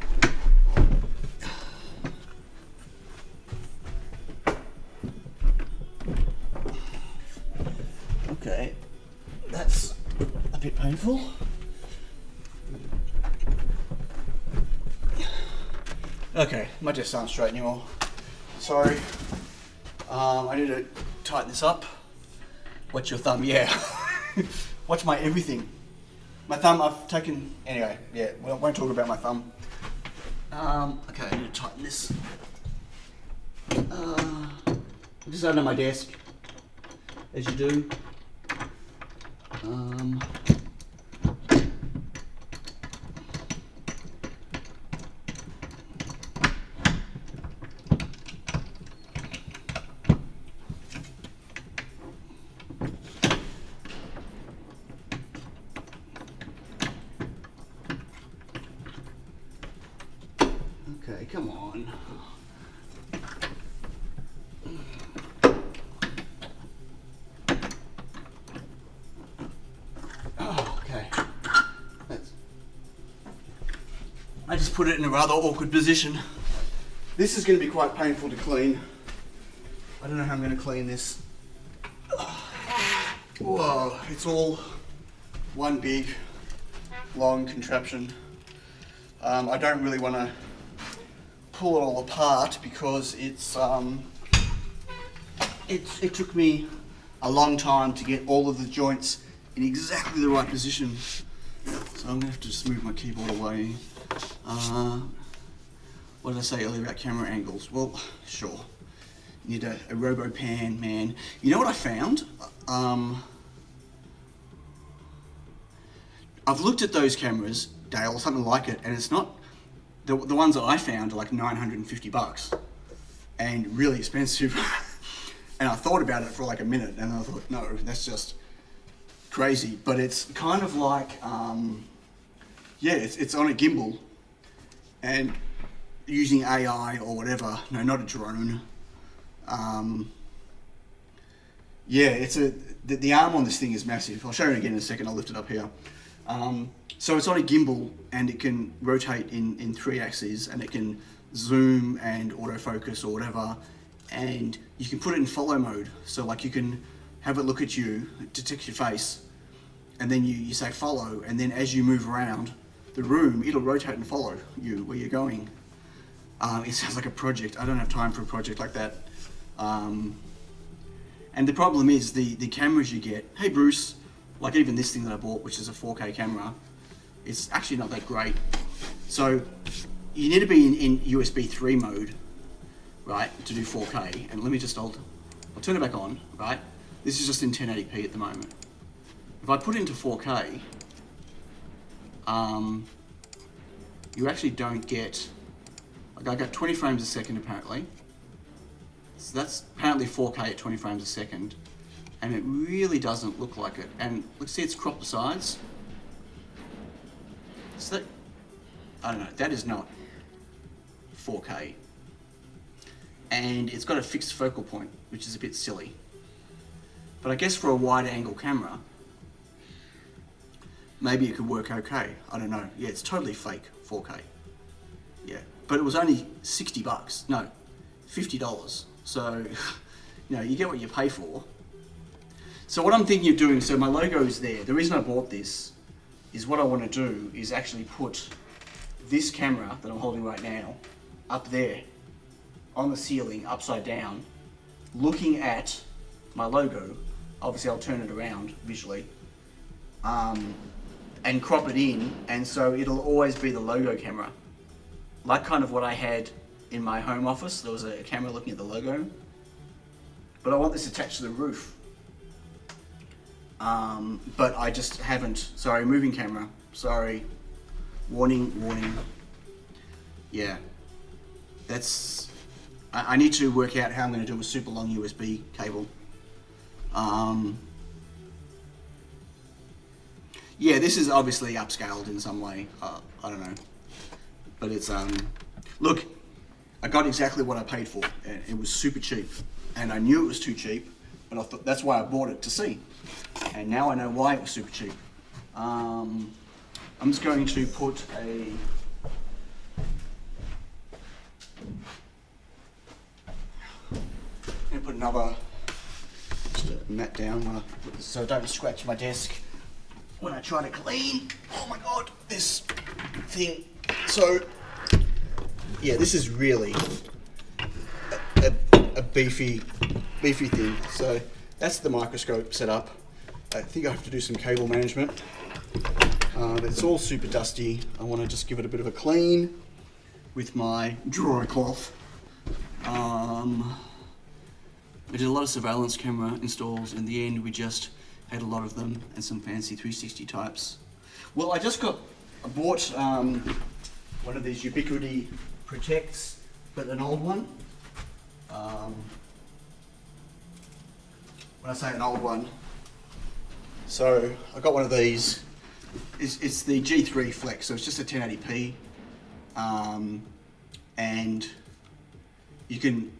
Speaker 1: Okay, that's a bit painful. Okay, my desks aren't straight anymore. Sorry. I need to tighten this up. Watch your thumb, yeah. Watch my everything. My thumb, I've taken... Anyway, yeah, we won't talk about my thumb. Okay, I need to tighten this. Just under my desk, as you do. Okay, come on. I just put it in a rather awkward position. This is going to be quite painful to clean. I don't know how I'm going to clean this. Whoa, it's all one big, long contraption. I don't really want to pull it all apart because it took me a long time to get all of the joints in exactly the right position. So I'm going to have to just move my keyboard away. What did I say earlier about camera angles? Well, sure. You need a RoboPan, man. You know what I found? I've looked at those cameras, Dale, or something like it, and it's not, the ones that I found are like $950 and really expensive. And I thought about it for like a minute and I thought, no, that's just crazy. But it's kind of like, yeah, it's on a gimbal and using AI or whatever. No, not a drone. Yeah, the arm on this thing is massive. I'll show you again in a second. I'll lift it up here. So it's on a gimbal and it can rotate in 3 axes and it can zoom and autofocus or whatever. And you can put it in follow mode. So like you can have it look at you, detect your face, and then you say follow, and then as you move around the room, it'll rotate and follow you where you're going. It sounds like a project. I don't have time for a project like that. And the problem is the cameras you get, hey Bruce, like even this thing that I bought, which is a 4K camera, it's actually not that great. So you need to be in USB 3 mode, right, to do 4K. And let me just, I'll turn it back on, right? This is just in 1080p at the moment. If I put it into 4K, you actually don't get, like I got 20 frames a second apparently. So that's apparently 4K at 20 frames a second. And it really doesn't look like it. And let's see, it's cropped the sides. So that, I don't know, that is not 4K. And it's got a fixed focal point, which is a bit silly. But I guess for a wide angle camera, maybe it could work okay. I don't know. Yeah, it's totally fake 4K. Yeah, but it was only $60. No, $50. So, you know, you get what you pay for. So what I'm thinking of doing, so my logo is there. The reason I bought this is what I want to do is actually put this camera that I'm holding right now up there on the ceiling, upside down, looking at my logo. Obviously I'll turn it around visually, and crop it in, and so it'll always be the logo camera. Like kind of what I had in my home office. There was a camera looking at the logo, but I want this attached to the roof. But I just haven't, sorry, moving camera, sorry, warning. Yeah, that's, I need to work out how I'm going to do a super long USB cable. Yeah, this is obviously upscaled in some way, I don't know, but it's, look, I got exactly what I paid for, and it was super cheap, and I knew it was too cheap, but I thought that's why I bought it, to see, and now I know why it was super cheap. I'm just going to put a, another, just a mat down so I don't scratch my desk when I try to clean. Oh my god, this thing. So, yeah, this is really a beefy thing. So that's the microscope set up. I think I have to do some cable management. It's all super dusty. I want to just give it a bit of a clean with my drawer cloth. I did a lot of surveillance camera installs. In the end, we just had a lot of them and some fancy 360 types. Well, I bought one of these Ubiquity Protects, but an old one. When I say an old one, so I got one of these. It's the G3 Flex, so it's just a 1080p, and you can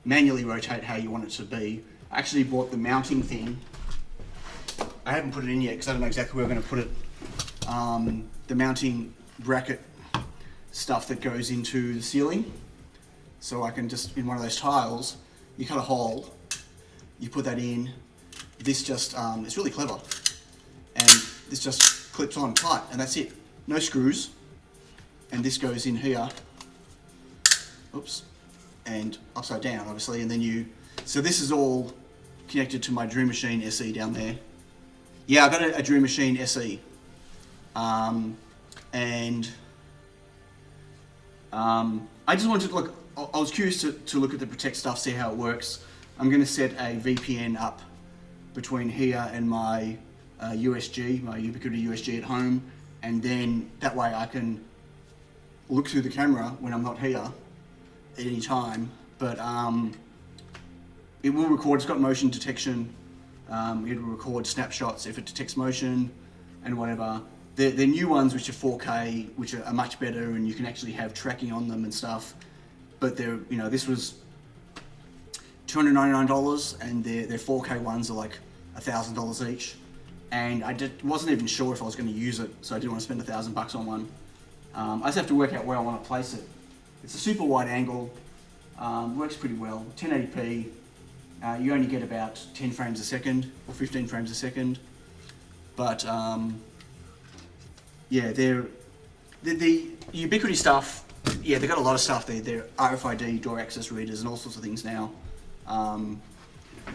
Speaker 1: manually rotate how you want it to be. I actually bought the mounting thing. I haven't put it in yet because I don't know exactly where I'm going to put it. The mounting bracket stuff that goes into the ceiling. So I can just, in one of those tiles, you cut a hole, you put that in, this just, it's really clever. And this just clips on tight, and that's it. No screws. And this goes in here, oops, and upside down, obviously, and then so this is all connected to my Dream Machine SE down there. Yeah, I got a Dream Machine SE. I just wanted to look, I was curious to look at the Protect stuff, see how it works. I'm going to set a VPN up between here and my USG, my Ubiquiti USG at home, and then that way I can look through the camera when I'm not here at any time. But it will record, it's got motion detection, it will record snapshots if it detects motion and whatever. The new ones, which are 4K, which are much better, and you can actually have tracking on them and stuff. But they're, this was $299, and their 4K ones are like $1,000 each. And I wasn't even sure if I was going to use it, so I didn't want to spend $1,000 on one. I just have to work out where I want to place it. It's a super wide angle, works pretty well. 1080p, you only get about 10 frames a second or 15 frames a second. But yeah, the Ubiquiti stuff, yeah, they've got a lot of stuff there. They're RFID door access readers and all sorts of things now.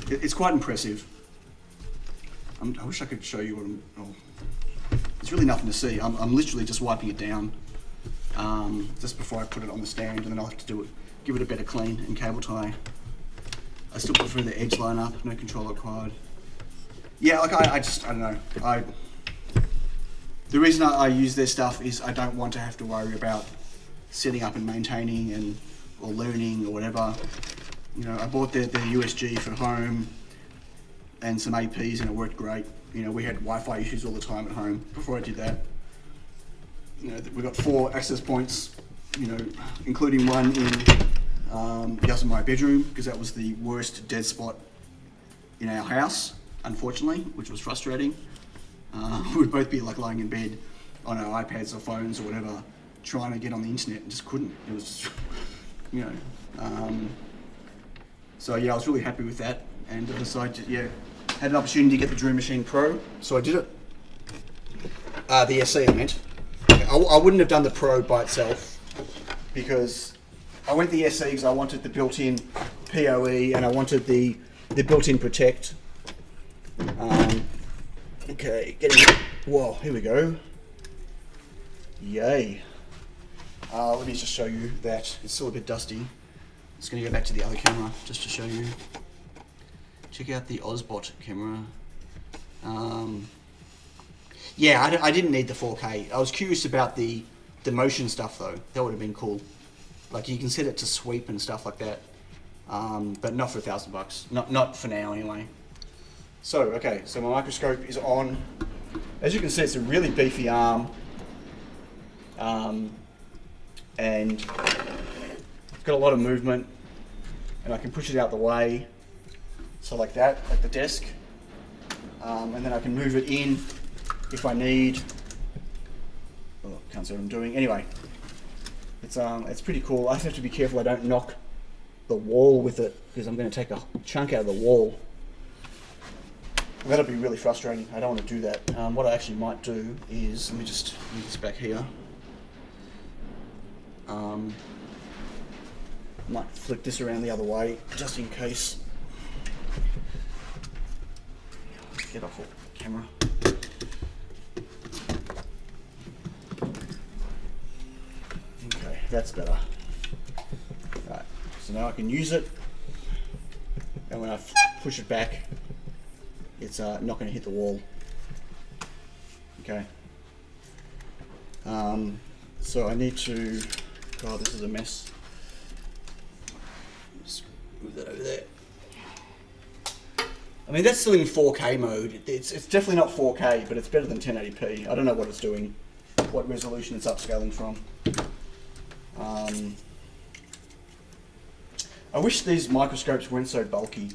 Speaker 1: It's quite impressive. I wish I could show you what there's really nothing to see. I'm literally just wiping it down just before I put it on the stand, and then I'll have to give it a better clean and cable tie. I still prefer the edge line up, no controller required. Yeah, like I don't know. The reason I use their stuff is I don't want to have to worry about setting up and maintaining or learning or whatever. I bought their USG for home and some APs, and it worked great. We had Wi-Fi issues all the time at home before I did that. We got 4 access points, including one in just my bedroom, because that was the worst dead spot in our house, unfortunately, which was frustrating. We'd both be like lying in bed on our iPads or phones or whatever, trying to get on the internet and just couldn't. It was just, so yeah, I was really happy with that, and I decided to, had an opportunity to get the Dream Machine Pro, so I did it. The SE, I meant. I wouldn't have done the Pro by itself, because I went the SE because I wanted the built-in PoE and I wanted the built-in Protect. Okay, whoa, here we go. Yay. Let me just show you that. It's still a bit dusty. Just going to go back to the other camera just to show you. Check out the Ozbot camera. Yeah, I didn't need the 4K. I was curious about the motion stuff though. That would have been cool. Like you can set it to sweep and stuff like that. But not for $1,000. Not for now anyway. So, okay, so my microscope is on. As you can see, it's a really beefy arm. And it's got a lot of movement, and I can push it out the way. So like that, like the desk. And then I can move it in if I need. Oh, can't see what I'm doing. Anyway, it's pretty cool. I just have to be careful I don't knock the wall with it, because I'm going to take a chunk out of the wall. That'll be really frustrating. I don't want to do that. What I actually might do is, let me just move this back here. Might flick this around the other way, just in case. Get off the camera. Okay, that's better. Right, so now I can use it, and when I push it back, it's not going to hit the wall. Okay. So I need to. God, this is a mess. Just move that over there. I mean, that's still in 4K mode. It's definitely not 4K, but it's better than 1080p. I don't know what it's doing, what resolution it's upscaling from. I wish these microscopes weren't so bulky.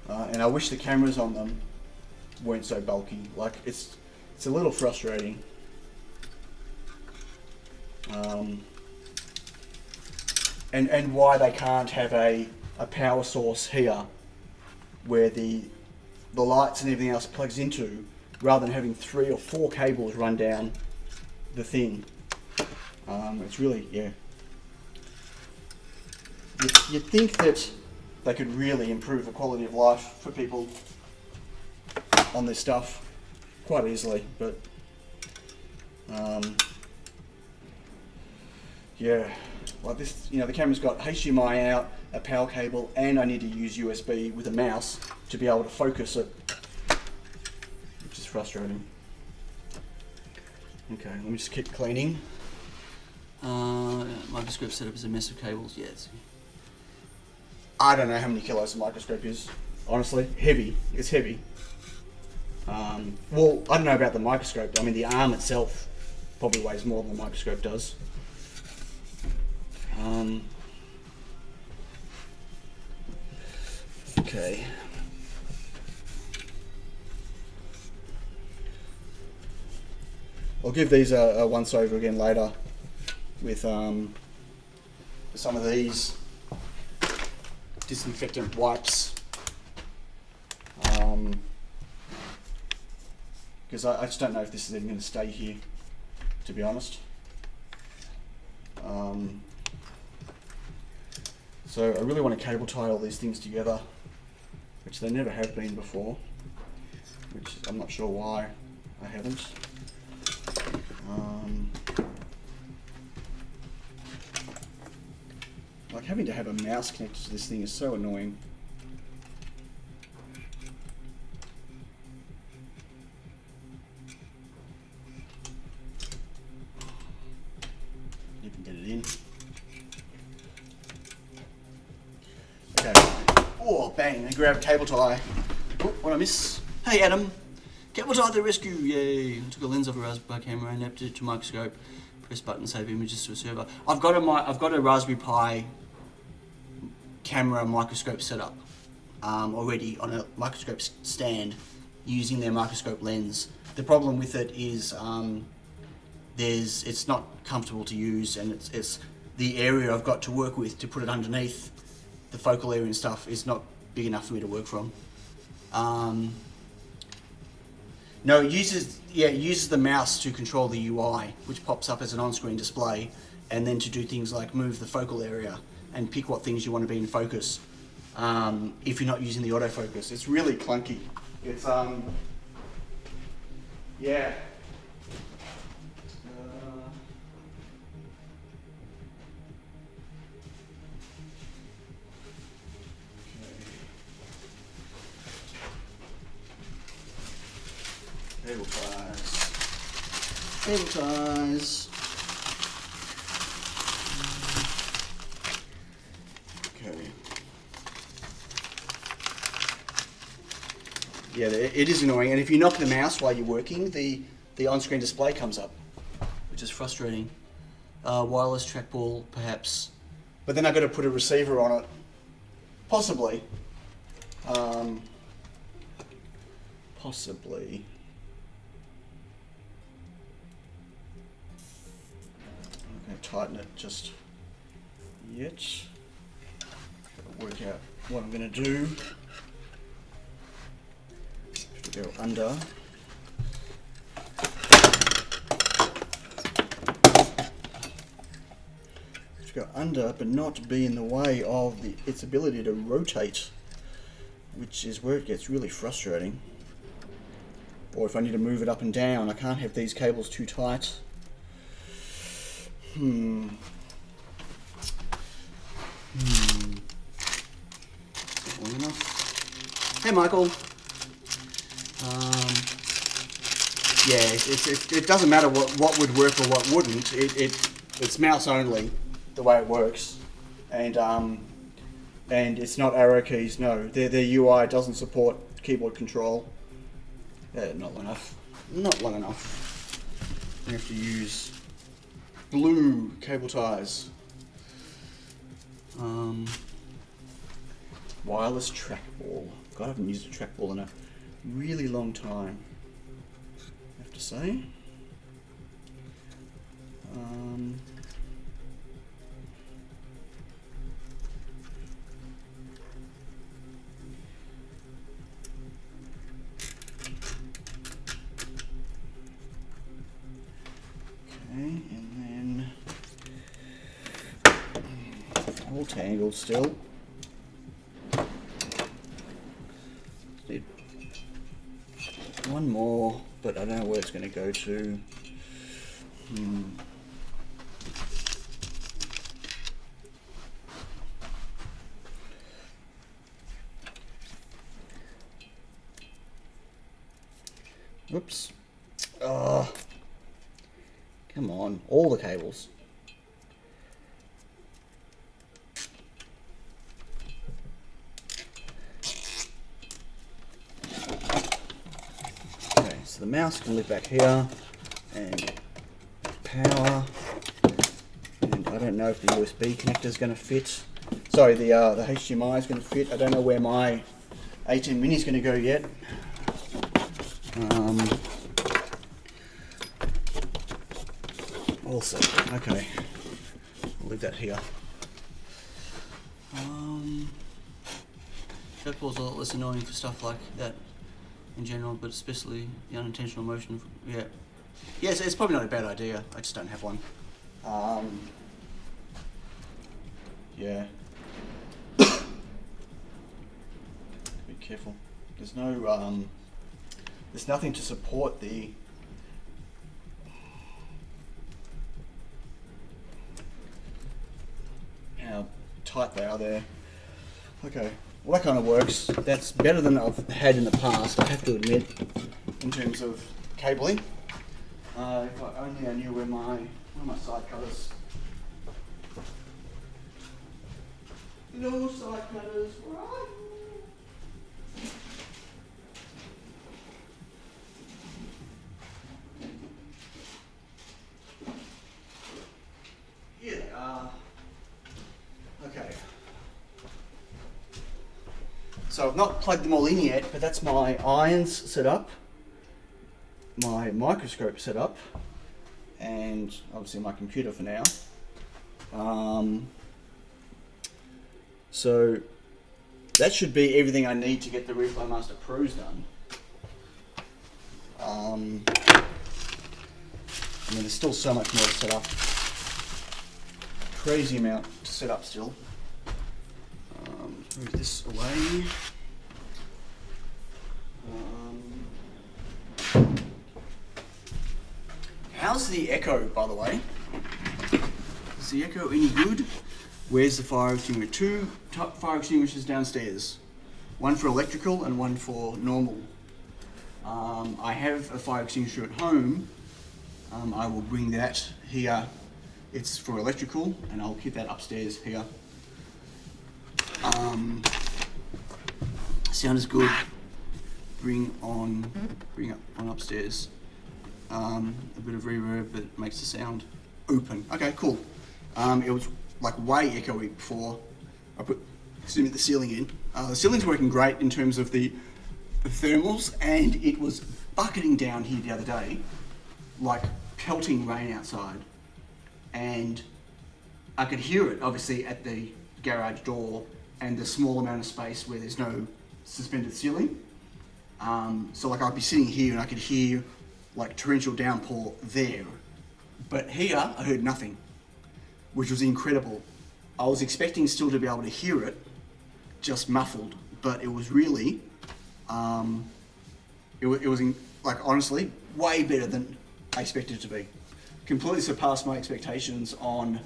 Speaker 1: And I wish the cameras on them weren't so bulky. Like, it's a little frustrating. And why they can't have a power source here where the lights and everything else plugs into, rather than having 3 or 4 cables run down the thing. It's really, yeah. You'd think that they could really improve the quality of life for people on this stuff quite easily, but yeah, like this, you know, the camera's got HDMI out, a power cable, and I need to use USB with a mouse to be able to focus it, which is frustrating. Okay, let me just keep cleaning. Microscope setup is a mess of cables. Yes. I don't know how many kilos the microscope is. Honestly, heavy. It's heavy. Well, I don't know about the microscope. I mean, the arm itself probably weighs more than the microscope does. Okay. I'll give these a once over again later with some of these disinfectant wipes, because I just don't know if this is even going to stay here, to be honest. So I really want to cable tie all these things together, which they never have been before, which I'm not sure why I haven't. Like, having to have a mouse connected to this thing is so annoying. You can get it in. Okay. Oh, bang, and grab a cable tie. Oh, what did I miss? Hey, Adam. Cable tie to the rescue, yay. I took a lens off a Raspberry Pi camera and adapted it to a microscope. Press button, save images to a server. I've got a Raspberry Pi camera microscope setup already on a microscope stand using their microscope lens. The problem with it is it's not comfortable to use, and it's the area I've got to work with to put it underneath the focal area and stuff is not big enough for me to work from. No, it uses the mouse to control the UI, which pops up as an on-screen display, and then to do things like move the focal area and pick what things you want to be in focus. If you're not using the autofocus, it's really clunky. It's yeah. Cable ties. Cable ties. Okay. Yeah, it is annoying, and if you knock the mouse while you're working, the on-screen display comes up, which is frustrating. Wireless trackball, perhaps, but then I've got to put a receiver on it, possibly. Possibly. I'm going to tighten it just yet. Gotta work out what I'm going to do. Have to go under. Have to go under, but not be in the way of its ability to rotate, which is where it gets really frustrating. Or if I need to move it up and down, I can't have these cables too tight. Long enough. Hey, Michael. Yeah, it doesn't matter what would work or what wouldn't. It's mouse only, the way it works, and it's not arrow keys. No, their UI doesn't support keyboard control. Not long enough. Not long enough. We have to use blue cable ties. Wireless trackball. God, I haven't used a trackball in a really long time, I have to say. all tangled still. Need one more, but I don't know where it's going to go to. Whoops. Come on, all the cables. Okay, so the mouse can live back here, and power, and I don't know if the USB connector is going to fit. Sorry, the HDMI is going to fit. I don't know where my 18 mini is going to go yet. We'll see. Okay, I'll leave that here. Trackball's a lot less annoying for stuff like that in general, but especially the unintentional motion. Yeah. Yes, it's probably not a bad idea. I just don't have one. Yeah. Be careful. There's no. There's nothing to support the. How tight they are there. Okay. Well, that kind of works. That's better than I've had in the past, I have to admit, in terms of cabling. If I only knew where my side cutters. No side cutters, right? Here they are. Okay. So I've not plugged them all in yet, but that's my irons set up, my microscope set up, and obviously my computer for now. So that should be everything I need to get the Replay Master Pros done. I mean, there's still so much more to set up. Crazy amount to set up still. Move this away. How's the echo, by the way? Is the echo any good? Where's the fire extinguisher? Two fire extinguishers downstairs. One for electrical and one for normal. I have a fire extinguisher at home. I will bring that here. It's for electrical, and I'll keep that upstairs here. Sound is good. Bring up on upstairs. A bit of reverb that makes the sound open. Okay, cool. It was like way echoey before I put the ceiling in. The ceiling's working great in terms of the thermals, and it was bucketing down here the other day, like pelting rain outside, and I could hear it obviously at the garage door and the small amount of space where there's no suspended ceiling. So like I'd be sitting here and I could hear like torrential downpour there, but here I heard nothing, which was incredible. I was expecting still to be able to hear it, just muffled, but it was really, it was like honestly way better than I expected it to be. Completely surpassed my expectations on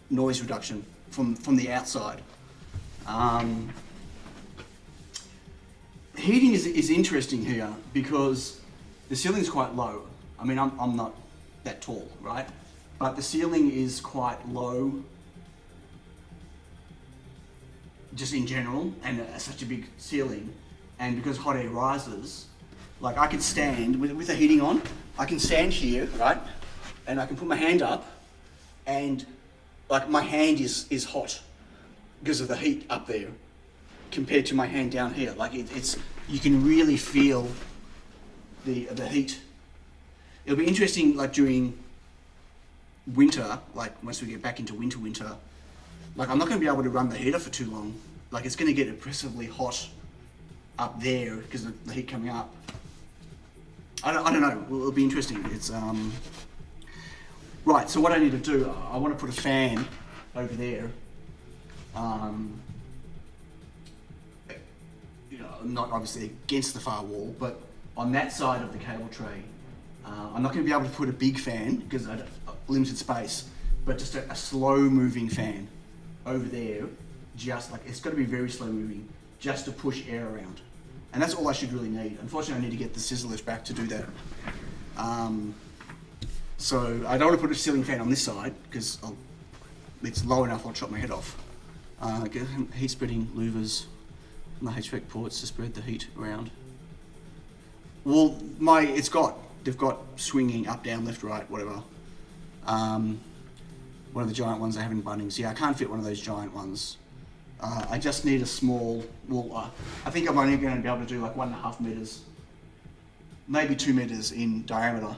Speaker 1: noise reduction from the outside. Heating is interesting here because the ceiling's quite low. I mean, I'm not that tall, right? But the ceiling is quite low, just in general, and such a big ceiling. And because hot air rises, like I could stand, with the heating on, I can stand here, right? And I can put my hand up, and like my hand is hot because of the heat up there compared to my hand down here. Like it's you can really feel the heat. It'll be interesting, like during winter, like once we get back into winter, like I'm not going to be able to run the heater for too long. Like it's going to get oppressively hot up there because of the heat coming up. I don't know. It'll be interesting. It's right. So what I need to do, I want to put a fan over there You know, not obviously against the far wall, but on that side of the cable tray. I'm not going to be able to put a big fan because I have limited space, but just a slow moving fan over there, just like, it's got to be very slow moving, just to push air around. And that's all I should really need. Unfortunately, I need to get the scissor lift back to do that. So I don't want to put a ceiling fan on this side because it's low enough I'll chop my head off. Get heat spreading louvers on the HVAC ports to spread the heat around. Well, they've got swinging up, down, left, right, whatever. One of the giant ones they have in Bunnings. Yeah, I can't fit one of those giant ones. I just need a small, I think I'm only going to be able to do like 1.5 meters, maybe 2 meters in diameter.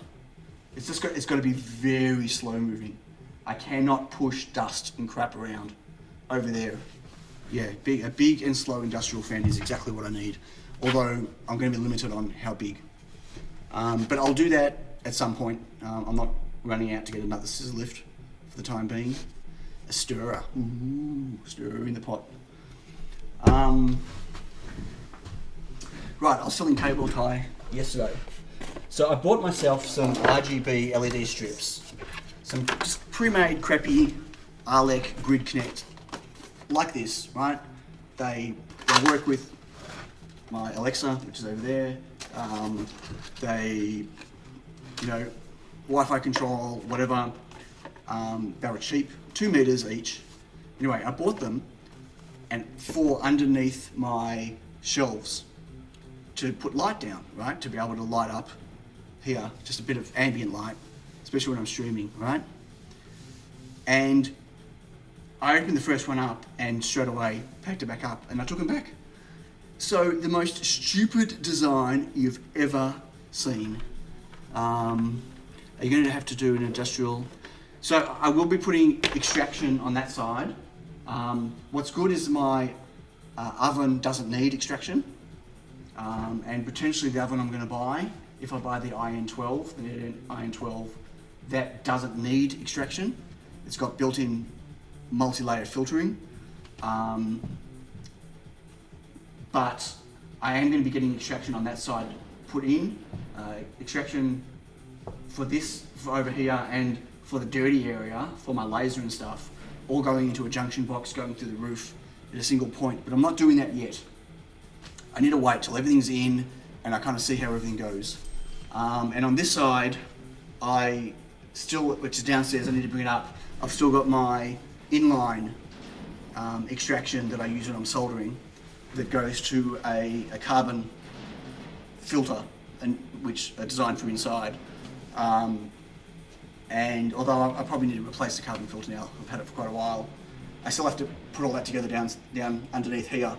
Speaker 1: It's got to be very slow moving. I cannot push dust and crap around over there. Yeah, a big and slow industrial fan is exactly what I need. Although I'm going to be limited on how big. But I'll do that at some point. I'm not running out to get another scissor lift for the time being. A stirrer. Ooh, stirrer in the pot. Right, I was selling cable tie yesterday. So I bought myself some RGB LED strips. Some just pre-made crappy Arlec Grid Connect. Like this, right? They work with my Alexa, which is over there. They, Wi-Fi control, whatever. They were cheap, 2 meters each. Anyway, I bought them and for underneath my shelves to put light down, right? To be able to light up here, just a bit of ambient light, especially when I'm streaming, right? And I opened the first one up and straight away packed it back up and I took them back. So the most stupid design you've ever seen. Are you going to have to do an industrial? So I will be putting extraction on that side. What's good is my oven doesn't need extraction. And potentially the oven I'm going to buy, if I buy the IN12, the IN12, that doesn't need extraction. It's got built-in multi-layer filtering. But I am going to be getting extraction on that side put in. Extraction for this, for over here, and for the dirty area, for my laser and stuff, all going into a junction box, going through the roof at a single point. But I'm not doing that yet. I need to wait till everything's in and I kind of see how everything goes. And on this side, which is downstairs, I need to bring it up, I've still got my inline extraction that I use when I'm soldering that goes to a carbon filter, which are designed from inside. And although I probably need to replace the carbon filter now, I've had it for quite a while, I still have to put all that together down underneath here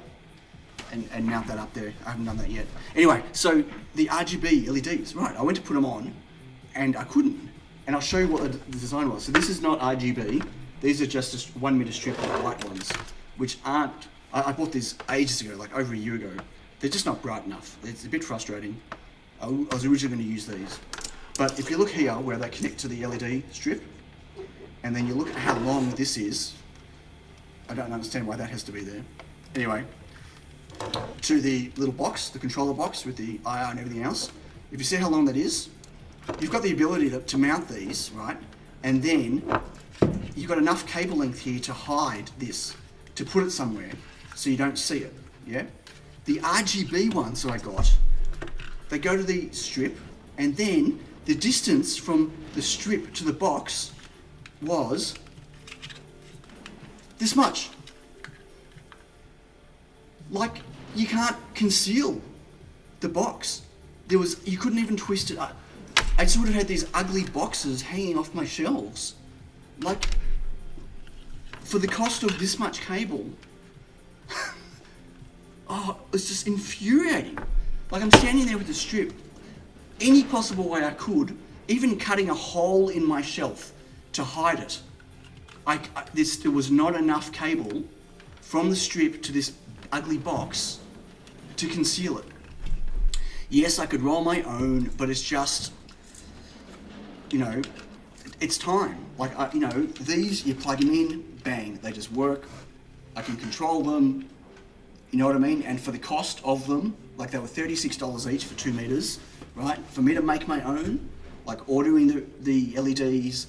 Speaker 1: and mount that up there. I haven't done that yet. Anyway, so the RGB LEDs, right, I went to put them on and I couldn't. And I'll show you what the design was. So this is not RGB, these are just 1 meter strip of white ones, which aren't, I bought these ages ago, like over a year ago. They're just not bright enough. It's a bit frustrating. I was originally going to use these. But if you look here where they connect to the LED strip, and then you look at how long this is, I don't understand why that has to be there. Anyway, to the little box, the controller box with the IR and everything else, if you see how long that is, you've got the ability to mount these, right? And then you've got enough cable length here to hide this, to put it somewhere so you don't see it, yeah? The RGB ones that I got, they go to the strip, and then the distance from the strip to the box was this much. Like, you can't conceal the box. You couldn't even twist it up. I just would have had these ugly boxes hanging off my shelves. Like, for the cost of this much cable, it's just infuriating. Like, I'm standing there with the strip, any possible way I could, even cutting a hole in my shelf to hide it. There was not enough cable from the strip to this ugly box to conceal it. Yes, I could roll my own, but it's just, it's time. Like, these, you plug them in, bang, they just work. I can control them, you know what I mean? And for the cost of them, like they were $36 each for 2 meters, right? For me to make my own, like ordering the LEDs,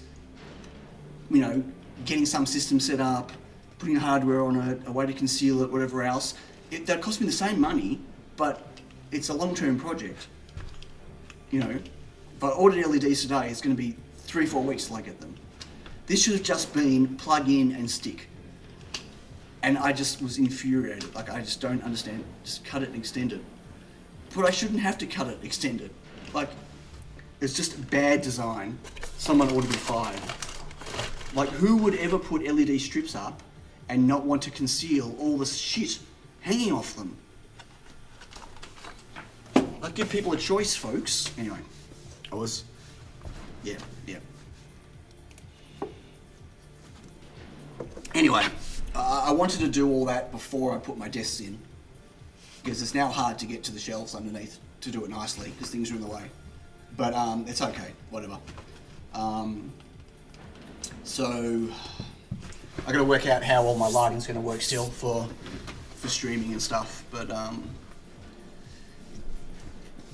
Speaker 1: you know, getting some system set up, putting hardware on it, a way to conceal it, whatever else, that cost me the same money, but it's a long-term project. You know, if I ordered LEDs today, it's going to be 3-4 weeks till I get them. This should have just been plug in and stick. And I just was infuriated. Like, I just don't understand. Just cut it and extend it. But I shouldn't have to cut it, extend it. Like, it's just bad design. Someone ought to be fired. Like, who would ever put LED strips up and not want to conceal all the shit hanging off them? Like, give people a choice, folks. Anyway, yeah. Anyway, I wanted to do all that before I put my desks in, because it's now hard to get to the shelves underneath to do it nicely, because things are in the way. But it's okay, whatever. So I got to work out how all my lighting's going to work still for streaming and stuff. But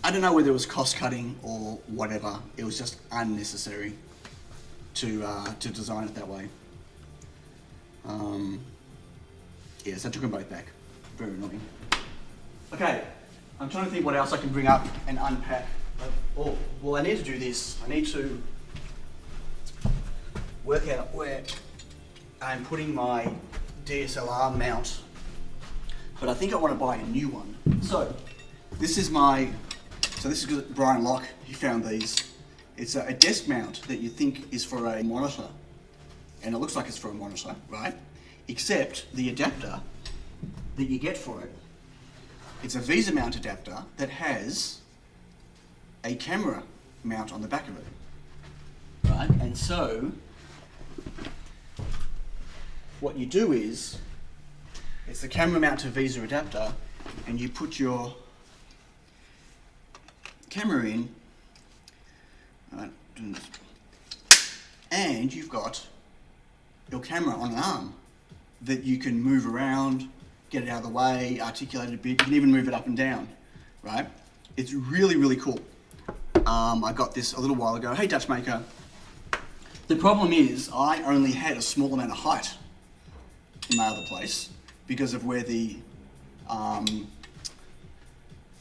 Speaker 1: I don't know whether it was cost cutting or whatever. It was just unnecessary to design it that way. So I took them both back. Very annoying. Okay, I'm trying to think what else I can bring up and unpack. Well, I need to do this. I need to work out where I'm putting my DSLR mount, but I think I want to buy a new one. So this is Brian Locke. He found these. It's a desk mount that you think is for a monitor, and it looks like it's for a monitor, right? Except the adapter that you get for it, it's a VESA mount adapter that has a camera mount on the back of it, right? And so what you do is, it's the camera mount to VESA adapter, and you put your camera in, right, and you've got your camera on an arm that you can move around, get it out of the way, articulate it a bit. You can even move it up and down, right? It's really, really cool. I got this a little while ago. Hey, Dutch Maker. The problem is I only had a small amount of height in my other place because of where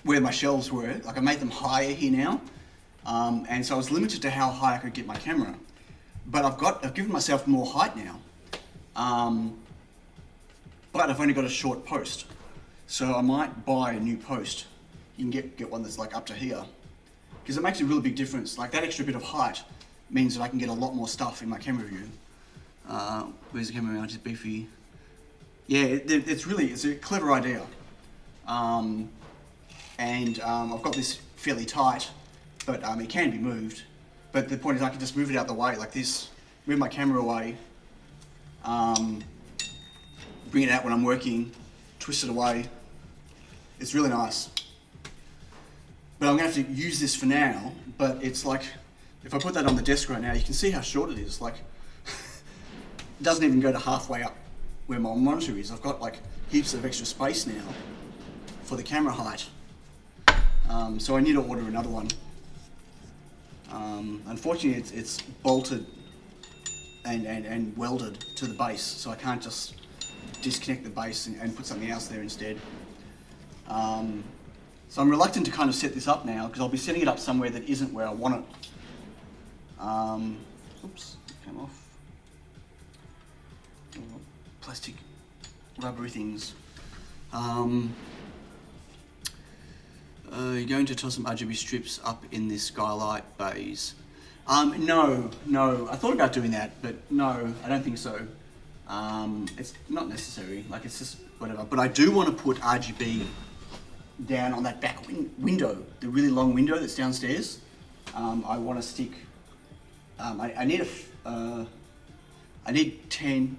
Speaker 1: my shelves were. Like, I made them higher here now, and so I was limited to how high I could get my camera. But I've given myself more height now. But I've only got a short post, so I might buy a new post. You can get one that's like up to here, because it makes a really big difference. Like, that extra bit of height means that I can get a lot more stuff in my camera view. Where's the camera mount? It's beefy. Yeah, it's a clever idea. I've got this fairly tight, but it can be moved. But the point is, I can just move it out the way like this, move my camera away, bring it out when I'm working, twist it away. It's really nice. But I'm going to have to use this for now, but it's like, if I put that on the desk right now, you can see how short it is. Like, it doesn't even go to halfway up where my monitor is. I've got like heaps of extra space now for the camera height. So I need to order another one. Unfortunately, it's bolted and welded to the base, so I can't just disconnect the base and put something else there instead. So I'm reluctant to kind of set this up now, because I'll be setting it up somewhere that isn't where I want it. Oops, it came off. Plastic, rubbery things. You're going to toss some RGB strips up in this skylight bays. No. I thought about doing that, but no, I don't think so. It's not necessary, like, it's just whatever. But I do want to put RGB down on that back window, the really long window that's downstairs. I want to stick, I need 10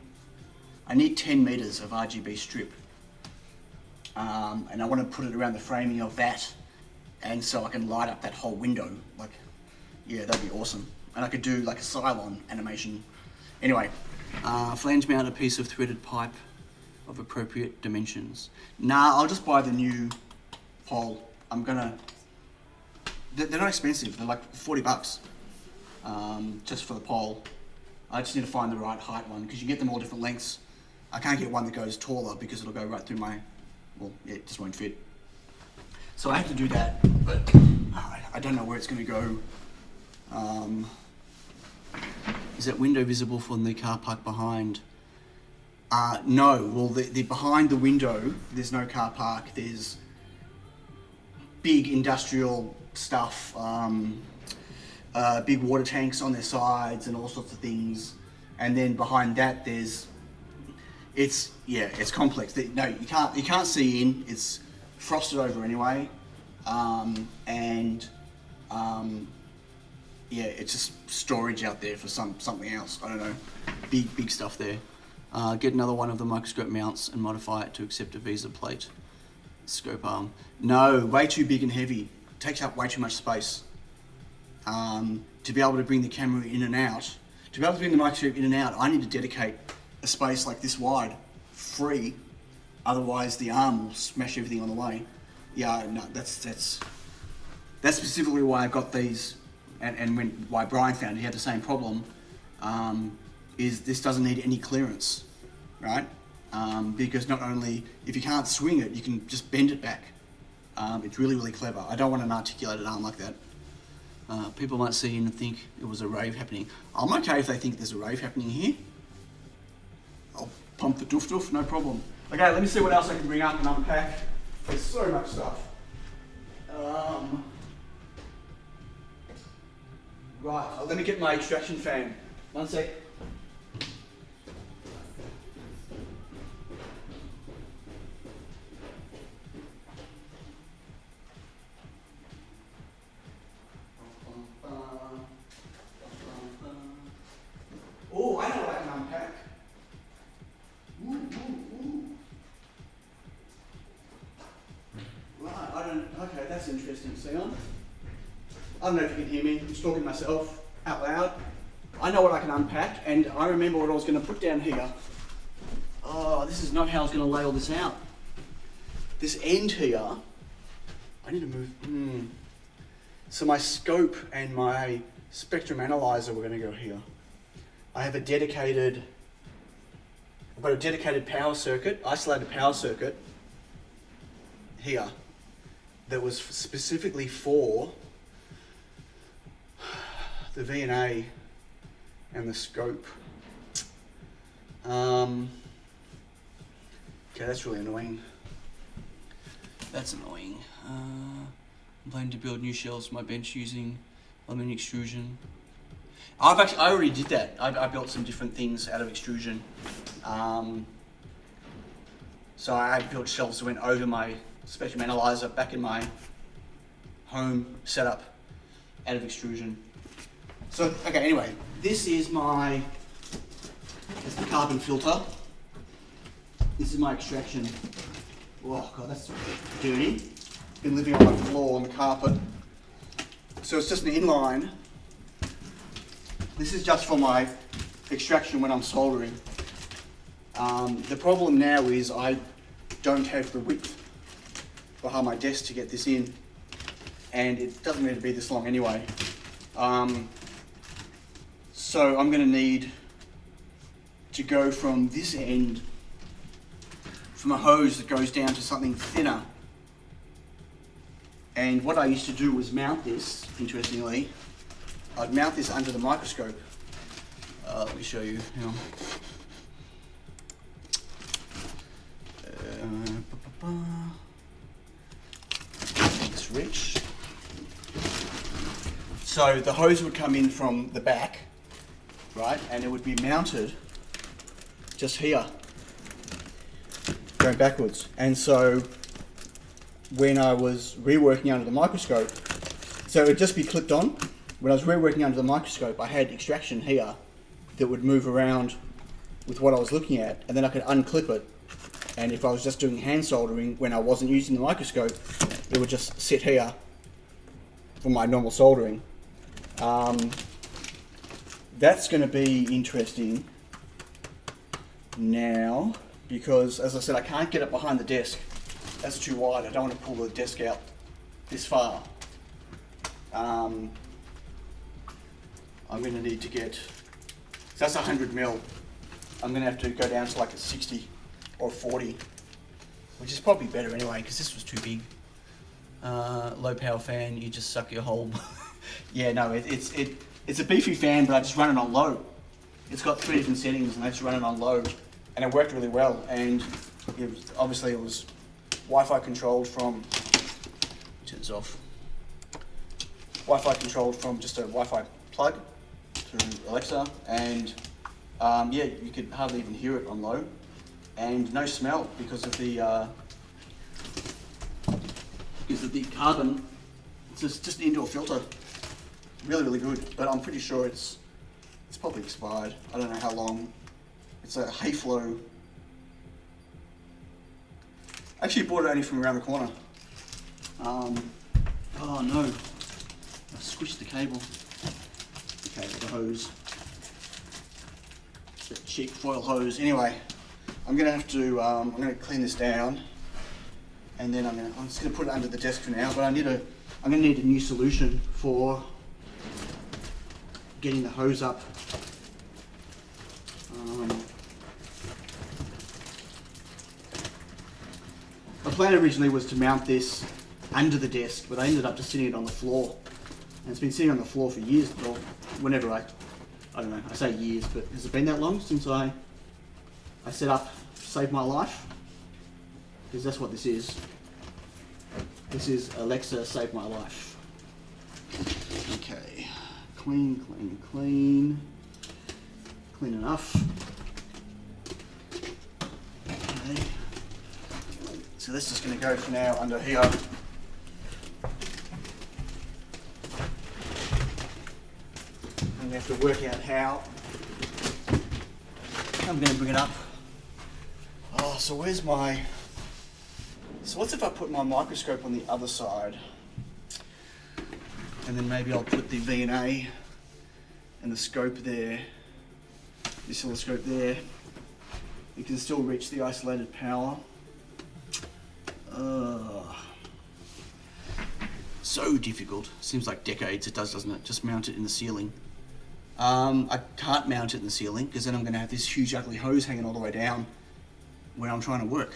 Speaker 1: meters of RGB strip. And I want to put it around the framing of that, and so I can light up that whole window. Like, yeah, that'd be awesome. And I could do like a Cylon animation. Anyway, flange mount a piece of threaded pipe of appropriate dimensions. Nah, I'll just buy the new pole. They're not expensive, they're like 40 bucks just for the pole. I just need to find the right height one because you get them all different lengths. I can't get one that goes taller because it'll go right through it just won't fit. So I have to do that, but I don't know where it's going to go. Is that window visible from the car park behind? No, well the behind the window, there's no car park. There's big industrial stuff, big water tanks on their sides and all sorts of things. And then behind that it's complex. No, you can't see in, it's frosted over anyway. It's just storage out there for something else. I don't know. Big stuff there. Get another one of the microscope mounts and modify it to accept a Visa plate. Scope arm. No, way too big and heavy. Takes up way too much space. To be able to bring the camera in and out, to be able to bring the microscope in and out, I need to dedicate a space like this wide, free. Otherwise, the arm will smash everything on the way. Yeah, no, that's specifically why I got these, and why Brian found he had the same problem. Is this doesn't need any clearance, right? Because not only, if you can't swing it, you can just bend it back. It's really, really clever. I don't want an articulated arm like that. People might see and think it was a rave happening. I'm okay if they think there's a rave happening here. I'll pump the doof, no problem. Okay, let me see what else I can bring up and unpack. There's so much stuff. Right, let me get my extraction fan. One sec. Oh, I know what I can unpack. Ooh. Right, okay, that's interesting. See on? I don't know if you can hear me. I'm just talking to myself out loud. I know what I can unpack, and I remember what I was going to put down here. Oh, this is not how I was going to lay all this out. This end here, I need to move. So my scope and my spectrum analyzer were going to go here. I have I've got a dedicated power circuit, isolated power circuit here that was specifically for the V&A and the scope. Okay, that's really annoying. That's annoying. I'm planning to build new shelves for my bench using aluminum extrusion. I already did that. I built some different things out of extrusion. So I built shelves that went over my spectrum analyzer back in my home setup out of extrusion. So, okay, anyway, this is the carbon filter. This is my extraction. Oh God, that's dirty. Been living on the floor on the carpet. So it's just an inline. This is just for my extraction when I'm soldering. The problem now is I don't have the width behind my desk to get this in, and it doesn't need to be this long anyway. So I'm going to need to go from this end, from a hose that goes down to something thinner. And what I used to do was mount this, interestingly. I'd mount this under the microscope. Let me show you. Hang on. It's rich. So the hose would come in from the back, right, and it would be mounted just here, going backwards. And so when I was reworking under the microscope, so it would just be clipped on. When I was reworking under the microscope, I had extraction here that would move around with what I was looking at, and then I could unclip it. And if I was just doing hand soldering when I wasn't using the microscope, it would just sit here for my normal soldering. That's going to be interesting. Now, because, as I said, I can't get it behind the desk. That's too wide. I don't want to pull the desk out this far. I'm going to need to get, so that's 100 mil. I'm going to have to go down to like a 60 or 40, which is probably better anyway, because this was too big. Low power fan, you just suck your whole. Yeah, no, it's a beefy fan, but I just run it on low. It's got 3 different settings, and I just run it on low, and it worked really well. And obviously, it was Wi-Fi controlled from. Turn this off. Wi-Fi controlled from just a Wi-Fi plug through Alexa, and yeah, you could hardly even hear it on low, and no smell because of the carbon. It's just an indoor filter. Really, really good, but I'm pretty sure it's probably expired. I don't know how long. It's a Hayflow. Actually bought it only from around the corner. Oh no, I squished the cable. Okay, the hose. The cheap foil hose. Anyway, I'm gonna have to. I'm gonna clean this down, and then I'm just gonna put it under the desk for now. But I'm gonna need a new solution for getting the hose up. The plan originally was to mount this under the desk, but I ended up just sitting it on the floor. And it's been sitting on the floor for years, or whenever I don't know, I say years, but has it been that long since I set up Save My Life? Because that's what this is. This is Alexa Save My Life. Okay, clean, clean, clean. Clean enough. Okay. So this is going to go for now under here. And we have to work out how. I'm going to bring it up. Oh, so where's my... So what's if I put my microscope on the other side? And then maybe I'll put the V&A and the scope there. This oscilloscope there. You can still reach the isolated power. So difficult. Seems like decades it does, doesn't it? Just mount it in the ceiling. I can't mount it in the ceiling because then I'm going to have this huge ugly hose hanging all the way down where I'm trying to work.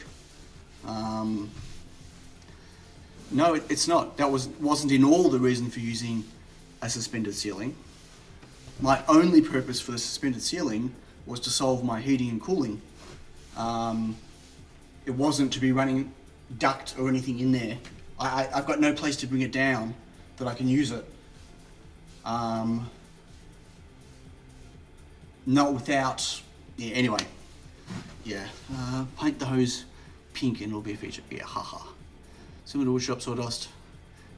Speaker 1: No, it's not. That wasn't in all the reason for using a suspended ceiling. My only purpose for the suspended ceiling was to solve my heating and cooling. It wasn't to be running duct or anything in there. I've got no place to bring it down that I can use it. Not without, yeah, anyway. Yeah, paint the hose pink and it'll be a feature. Yeah, haha. Similar to woodshop sawdust,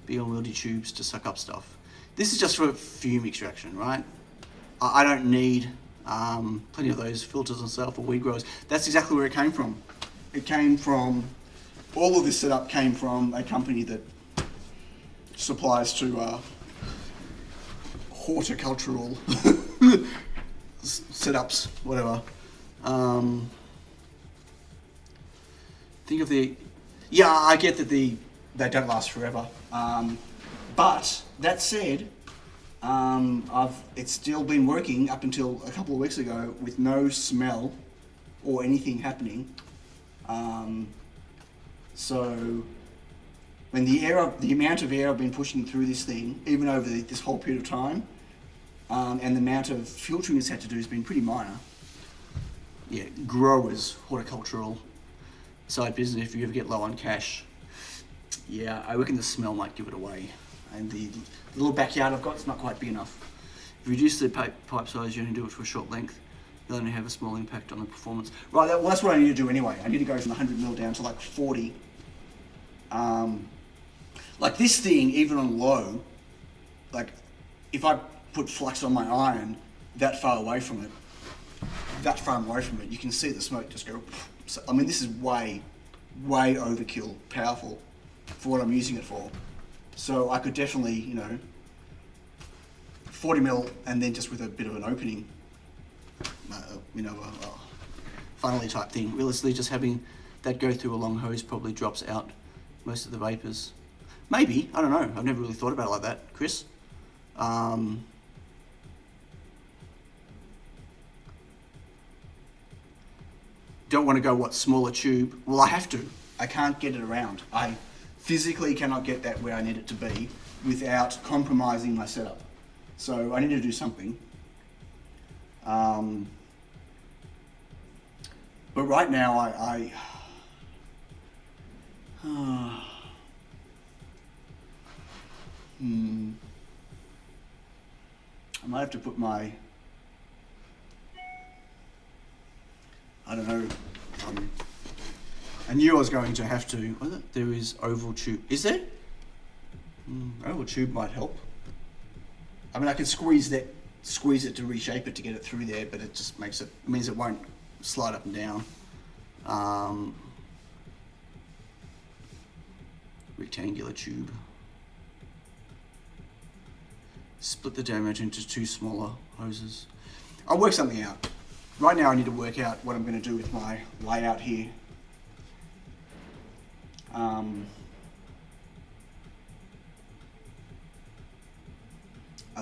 Speaker 1: big unwieldy tubes to suck up stuff. This is just for fume extraction, right? I don't need plenty of those filters and stuff for weed growers. That's exactly where it came from. It came from, all of this setup came from a company that supplies to horticultural setups, whatever. Think of the, yeah, I get that they don't last forever. But that said, it's still been working up until a couple of weeks ago with no smell or anything happening. So when the amount of air I've been pushing through this thing, even over this whole period of time, and the amount of filtering it's had to do has been pretty minor. Yeah, growers, horticultural side business, if you ever get low on cash, yeah, I reckon the smell might give it away. And the little backyard I've got is not quite big enough. If you reduce the pipe size, you only do it for a short length. You'll only have a small impact on the performance. Right, well, that's what I need to do anyway. I need to go from 100 mil down to like 40. Like this thing, even on low, like if I put flux on my iron that far away from it, you can see the smoke just go. So, I mean, this is way overkill powerful for what I'm using it for. So I could definitely, 40 mil and then just with a bit of an opening, funnely type thing. Realistically, just having that go through a long hose probably drops out most of the vapors. Maybe, I don't know. I've never really thought about it like that, Chris. Don't want to go, what, smaller tube? Well, I have to. I can't get it around. I physically cannot get that where I need it to be without compromising my setup. So I need to do something. But right now, I might have to put my, I don't know, I knew I was going to have to, there is oval tube. Is there? Oval tube might help. I mean, I can squeeze it to reshape it to get it through there, but it just means it won't slide up and down. Rectangular tube. Split the diameter into 2 smaller hoses. I'll work something out. Right now I need to work out what I'm going to do with my layout here. I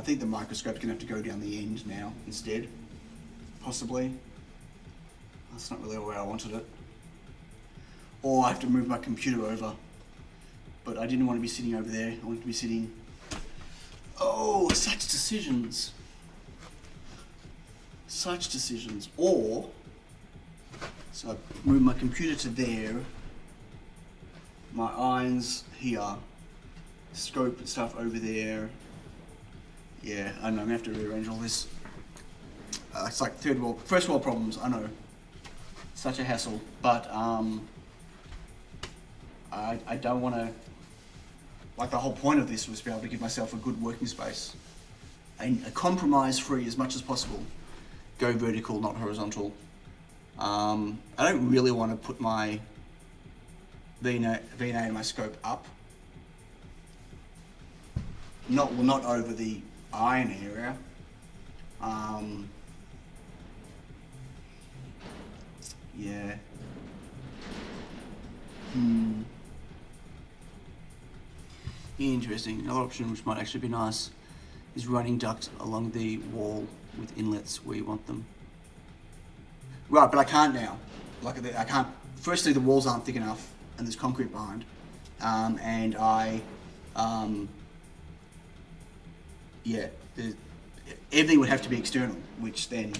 Speaker 1: think the microscope's going to have to go down the end now instead, possibly. That's not really where I wanted it. Or I have to move my computer over. But I didn't want to be sitting over there. I wanted to be sitting... Oh, such decisions. Such decisions. Or, so I move my computer to there, my irons here, scope and stuff over there. Yeah, I know, I'm going to have to rearrange all this. It's like first world problems, I know. Such a hassle, but I don't want to, like the whole point of this was to be able to give myself a good working space. A compromise free as much as possible. Go vertical, not horizontal. I don't really want to put my V&A and my scope up. Not over the iron area. Yeah. Interesting. Another option which might actually be nice is running duct along the wall with inlets where you want them. Right, but I can't now. Like I can't. Firstly, the walls aren't thick enough, and there's concrete behind, and everything would have to be external, which then,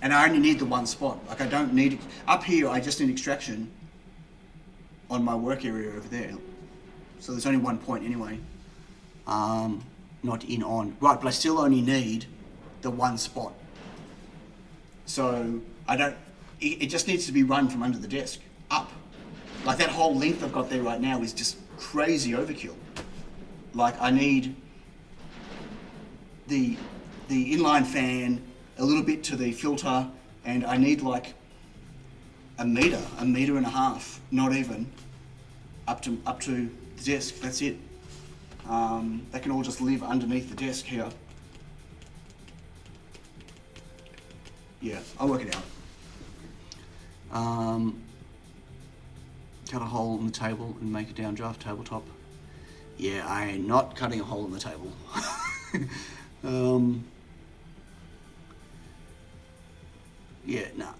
Speaker 1: and I only need the one spot. Like I don't need up here. I just need extraction on my work area over there. So there's only one point anyway. Not in on. Right, but I still only need the one spot. So it just needs to be run from under the desk, up. Like that whole length I've got there right now is just crazy overkill. Like I need the inline fan, a little bit to the filter, and I need like a meter and a half, not even, up to the desk. That's it. They can all just live underneath the desk here. Yeah, I'll work it out. Cut a hole in the table and make a downdraft tabletop. Yeah, I ain't not cutting a hole in the table. Yeah, nah.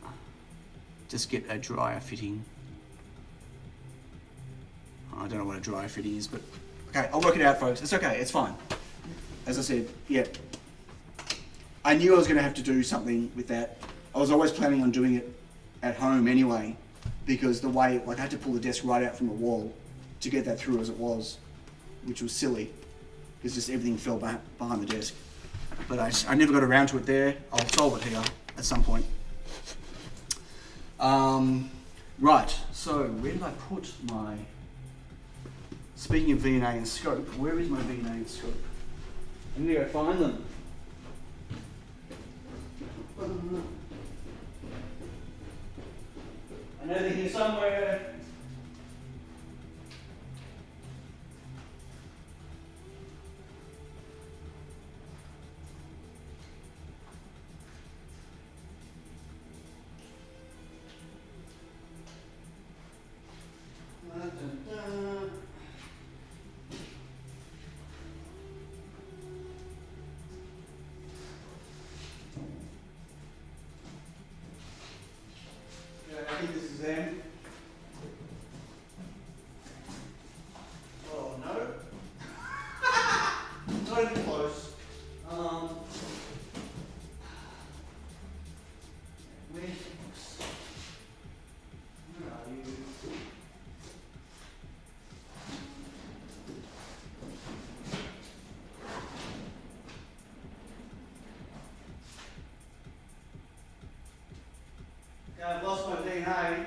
Speaker 1: Just get a dryer fitting. I don't know what a dryer fitting is, but okay, I'll work it out, folks. It's okay, it's fine. As I said, yeah. I knew I was going to have to do something with that. I was always planning on doing it at home anyway, because the way, like I had to pull the desk right out from the wall to get that through as it was, which was silly, because just everything fell behind the desk. But I never got around to it there. I'll solve it here at some point. Right, so where did I put my... Speaking of V&A and scope, where is my V&A and scope? I need to go find them. I know they're here somewhere. I've lost my DNA.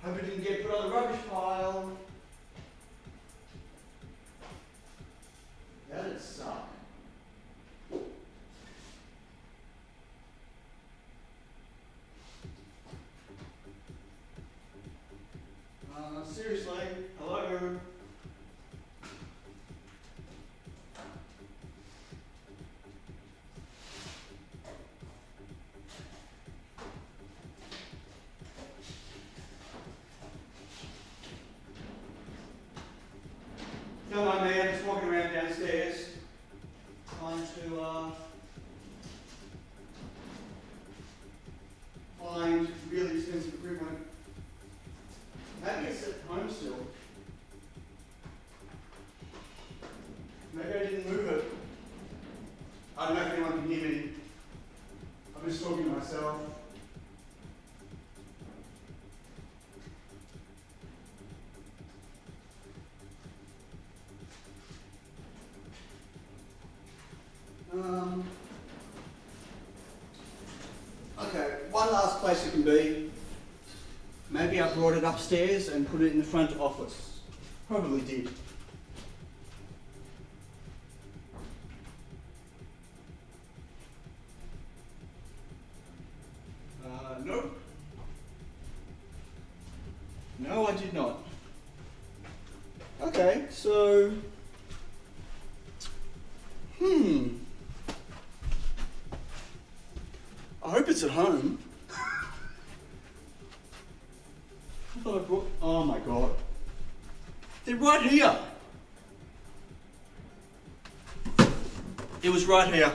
Speaker 1: Hope it didn't get put on the rubbish pile. That'd suck. Seriously, hello? Don't mind me, I'm just walking around downstairs, trying to find really expensive equipment. Maybe it's at home still. Maybe I didn't move it. I don't know if anyone can hear me. I'm just talking to myself. Okay, one last place it can be. Maybe I brought it upstairs and put it in the front office. Probably did. Nope. No, I did not. Okay, so... I hope it's at home. I thought I brought... Oh my god. They're right here. It was right here.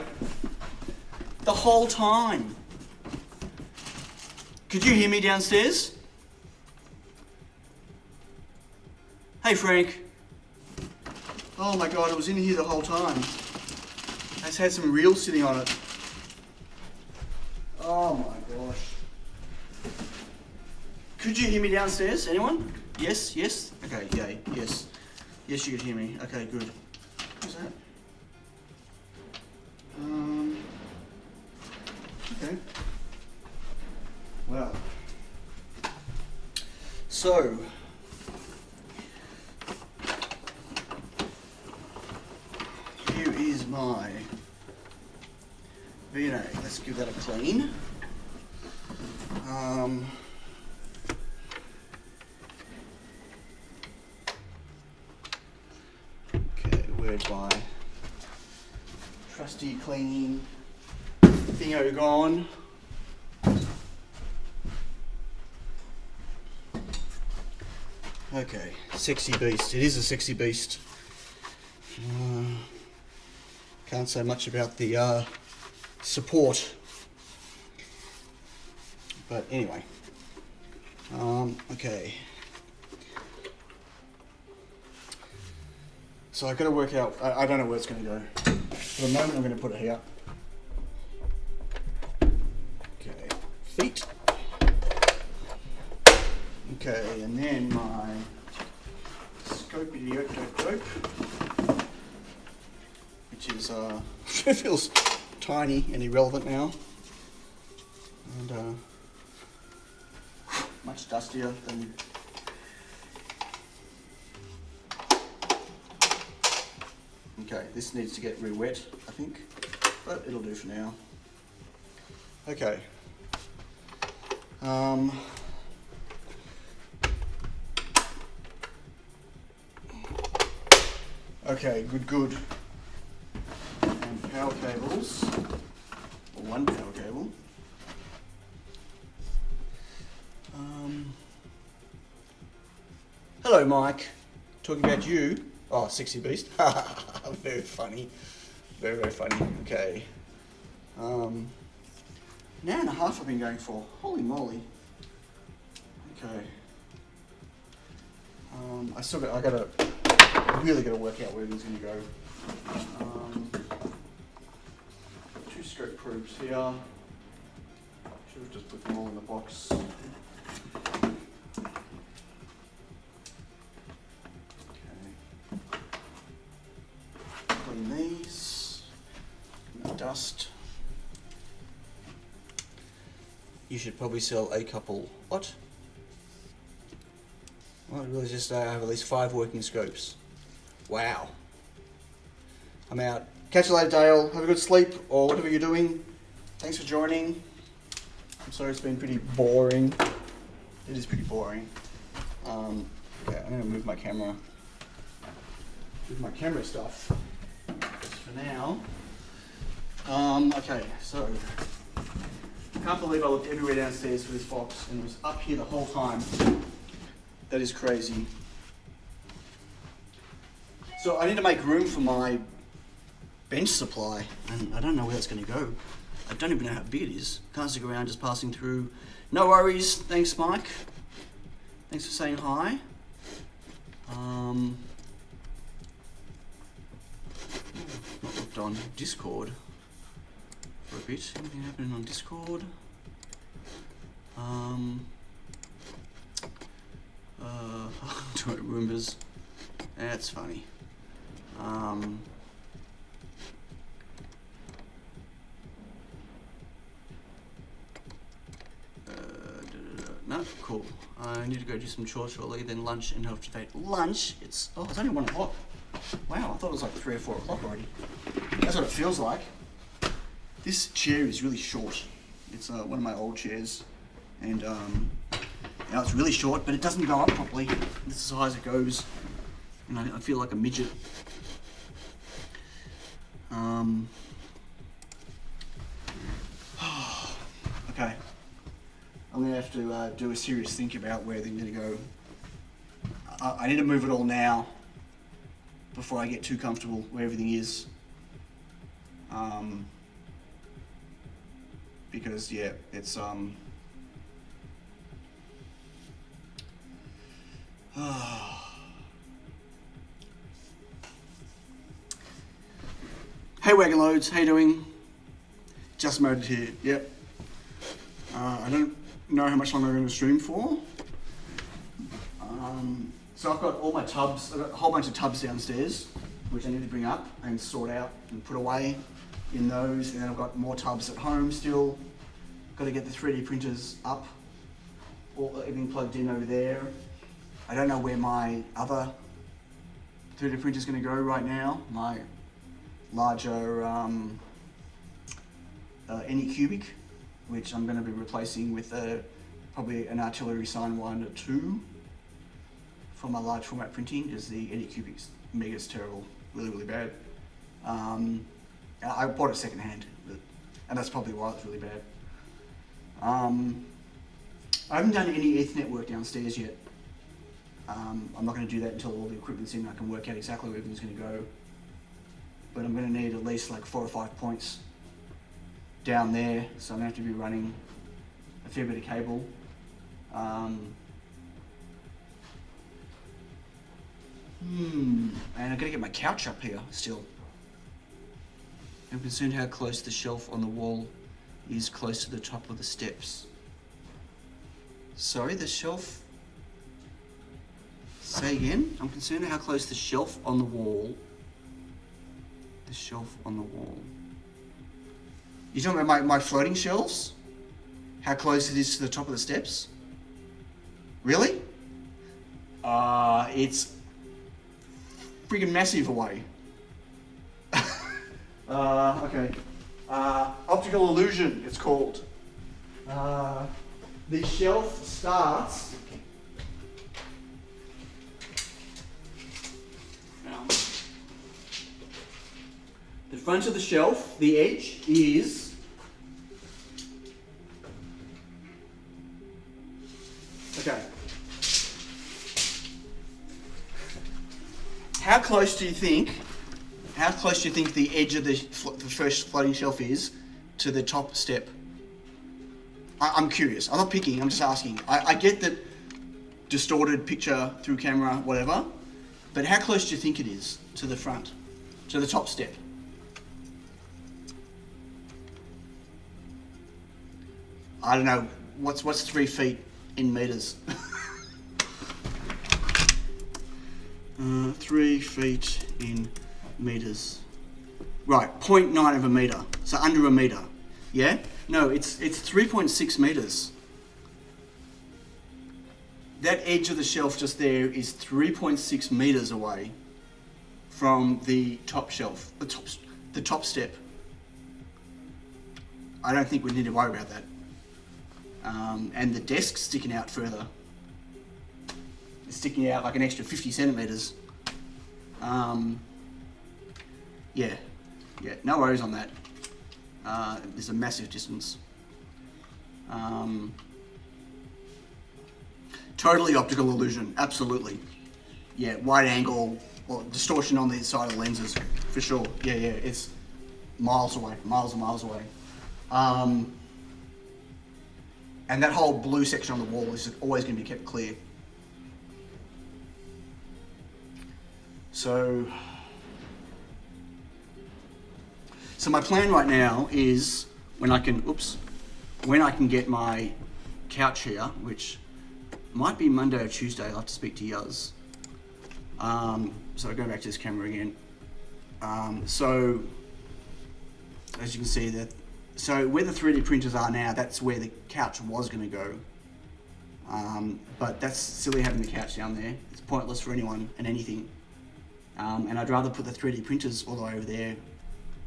Speaker 1: The whole time. Could you hear me downstairs? Hey Frank. Oh my god, it was in here the whole time. It's had some reels sitting on it. Oh my gosh. Could you hear me downstairs? Anyone? Yes? Yes? Okay, yay. Yes. Yes, you could hear me. Okay, good. Who's that? Okay. Well. So. Here is my V&A. Let's give that a clean. Okay, where's my trusty cleaning thingo gone? Okay, sexy beast. It is a sexy beast. Can't say much about the support, but anyway. Okay. So I've got to work out. I don't know where it's going to go. For the moment, I'm going to put it here. Okay, feet. Okay, and then my scopey-dope, which is it feels tiny and irrelevant now, and much dustier than. Okay, this needs to get re-wet, I think, but it'll do for now. Okay. Okay, good. And power cables, or one power cable. Hello, Mike. Talking about you. Oh, sexy beast. Very funny. Very funny. Okay. An hour and a half I've been going for. Holy moly. Okay. I really gotta work out where these are gonna go. Two stroke probes here. Should have just put them all in the box. just... You should probably sell a couple. What? Well, I really just have at least 5 working scopes. Wow. I'm out. Catch you later, Dale. Have a good sleep or whatever you're doing. Thanks for joining. I'm sorry it's been pretty boring. It is pretty boring. Okay, I'm going to move my camera. Move my camera stuff. Just for now. Okay, so I can't believe I looked everywhere downstairs for this box and it was up here the whole time. That is crazy. So I need to make room for my bench supply, and I don't know where that's going to go. I don't even know how big it is. Can't stick around just passing through. No worries. Thanks, Mike. Thanks for saying hi. Not looked on Discord for a bit. Anything happening on Discord? Roombas. That's funny. No, cool. I need to go do some chores shortly, then lunch and health debate. Lunch? It's only 1 o'clock. Wow, I thought it was like 3 or 4 o'clock already. That's what it feels like. This chair is really short. It's one of my old chairs, and now it's really short, but it doesn't go up properly. This is as high as it goes, and I feel like a midget. Okay. I'm going to have to do a serious think about where they're going to go. I need to move it all now before I get too comfortable where everything is. Because, yeah, it's... Hey Wagon Loads, how you doing? Just moded here, yep. I don't know how much longer I'm going to stream for. So I've got all my tubs, I've got a whole bunch of tubs downstairs, which I need to bring up and sort out and put away in those. And then I've got more tubs at home still. Got to get the 3D printers up, or everything plugged in over there. I don't know where my other 3D printer is going to go right now. My larger Anycubic, which I'm going to be replacing with probably an artillery Signwinder 2 for my large format printing, because the Anycubic mega's terrible, really, really bad. I bought it secondhand, and that's probably why it's really bad. I haven't done any Ethernet work downstairs yet. I'm not going to do that until all the equipment's in. I can work out exactly where everything's going to go. But I'm going to need at least like 4 or 5 points down there, so I'm going to have to be running a fair bit of cable. And I've got to get my couch up here still. I'm concerned how close the shelf on the wall is close to the top of the steps. Sorry, the shelf... Say again? I'm concerned how close the shelf on the wall... The shelf on the wall... You're talking about my floating shelves? How close it is to the top of the steps? Really? It's friggin' massive away. Okay. Optical illusion, it's called. The shelf starts... The front of the shelf, the edge, is... Okay. How close do you think the edge of the first floating shelf is to the top step? I'm curious. I'm not picking, I'm just asking. I get that distorted picture through camera, whatever, but how close do you think it is to the front, to the top step? I don't know. What's 3 feet in meters? 3 feet in meters. Right, 0.9 of a meter, so under a meter. Yeah? No, it's 3.6 meters. That edge of the shelf just there is 3.6 meters away from the top shelf, the top step. I don't think we need to worry about that. And the desk's sticking out further. It's sticking out like an extra 50 centimeters. Yeah, no worries on that. There's a massive distance. Totally optical illusion, absolutely. Yeah, wide angle, or distortion on the side of the lenses, for sure. Yeah, it's miles away, miles and miles away. And that whole blue section on the wall is always going to be kept clear. So my plan right now is when I can get my couch here, which might be Monday or Tuesday, I'll have to speak to Yuz. So going back to this camera again. So as you can see so where the 3D printers are now, that's where the couch was going to go. But that's silly having the couch down there. It's pointless for anyone and anything. And I'd rather put the 3D printers all the way over there,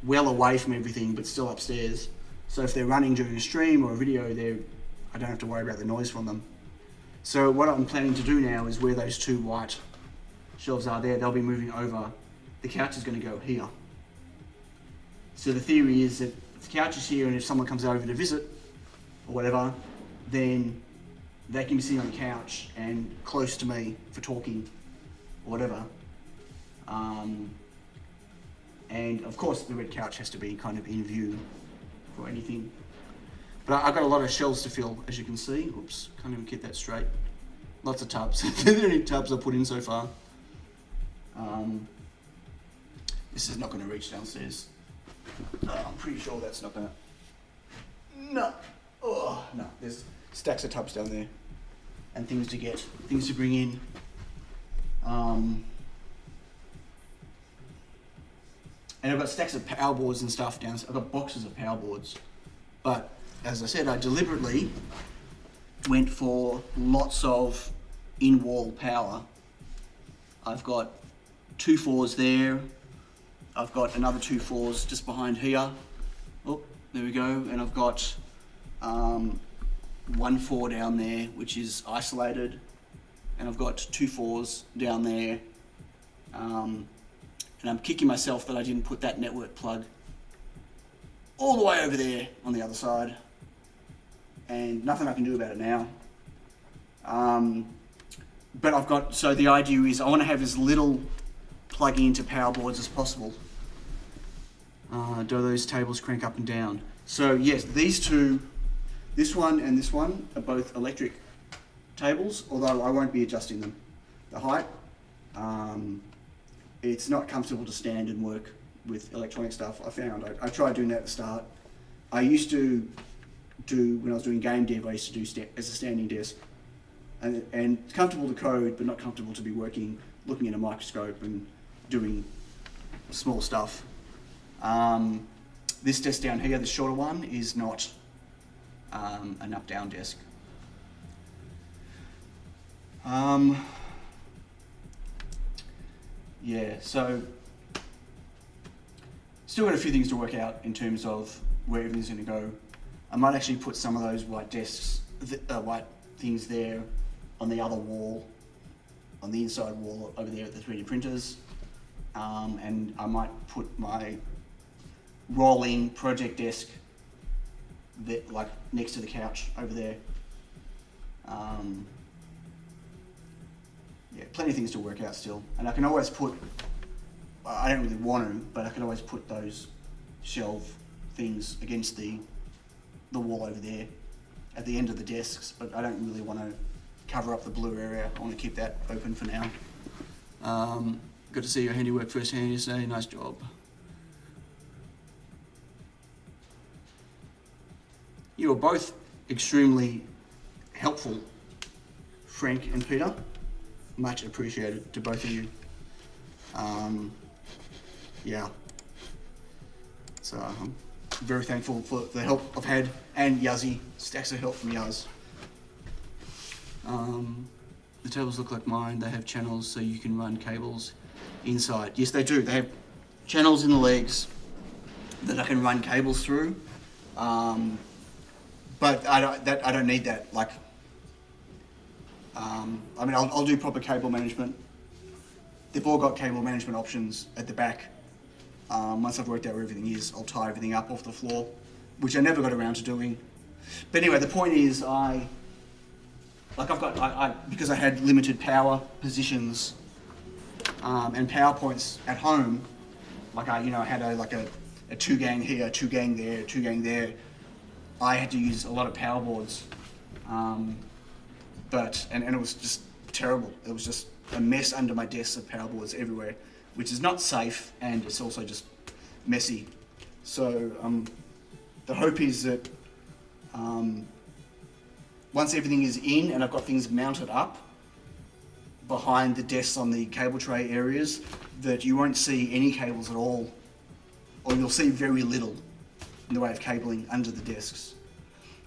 Speaker 1: well away from everything, but still upstairs. So if they're running during a stream or a video, I don't have to worry about the noise from them. So what I'm planning to do now is where those two white shelves are there, they'll be moving over. The couch is going to go here. So the theory is that the couch is here, and if someone comes over to visit or whatever, then they can be sitting on the couch and close to me for talking or whatever. And of course the red couch has to be kind of in view for anything. But I've got a lot of shelves to fill, as you can see. Oops, can't even get that straight. Lots of tubs. They're the only tubs I've put in so far. This is not going to reach downstairs. I'm pretty sure that's not going to... No. Oh, no. There's stacks of tubs down there. And things to get, things to bring in. And I've got stacks of power boards and stuff downstairs. I've got boxes of power boards. But as I said, I deliberately went for lots of in-wall power. I've got 2 4s there. I've got another 2 4s just behind here. Oh, there we go. And I've got 1 4 down there, which is isolated. And I've got 2 4s down there. And I'm kicking myself that I didn't put that network plug all the way over there on the other side. And nothing I can do about it now. But so the idea is I want to have as little plugging into power boards as possible. Do those tables crank up and down? So yes, these two, this one and this one, are both electric tables, although I won't be adjusting them. The height, it's not comfortable to stand and work with electronic stuff. I tried doing that at the start. I used to do, when I was doing game dev, I used to do as a standing desk. And it's comfortable to code, but not comfortable to be working, looking at a microscope and doing small stuff. This desk down here, the shorter one, is not an up-down desk. Yeah, so still got a few things to work out in terms of where everything's going to go. I might actually put some of those white desks, white things there on the other wall, on the inside wall over there at the 3D printers. And I might put my rolling project desk like next to the couch over there. Yeah, plenty of things to work out still. And I can always put, I don't really want to, but I can always put those shelf things against the wall over there at the end of the desks, but I don't really want to cover up the blue area. I want to keep that open for now. Good to see your handiwork firsthand yesterday. Nice job. You were both extremely helpful, Frank and Peter. Much appreciated to both of you. Yeah. So I'm very thankful for the help I've had, and Yazzie, stacks of help from Yaz. The tables look like mine. They have channels so you can run cables inside. Yes, they do. They have channels in the legs that I can run cables through. But I don't need that. Like, I mean, I'll do proper cable management. They've all got cable management options at the back. Once I've worked out where everything is, I'll tie everything up off the floor, which I never got around to doing. But anyway, the point is, because I had limited power positions and power points at home, like I had a 2 gang here, 2 gang there, 2 gang there. I had to use a lot of power boards, and it was just terrible. It was just a mess under my desk of power boards everywhere, which is not safe, and it's also just messy. So the hope is that once everything is in and I've got things mounted up behind the desks on the cable tray areas, that you won't see any cables at all, or you'll see very little in the way of cabling under the desks,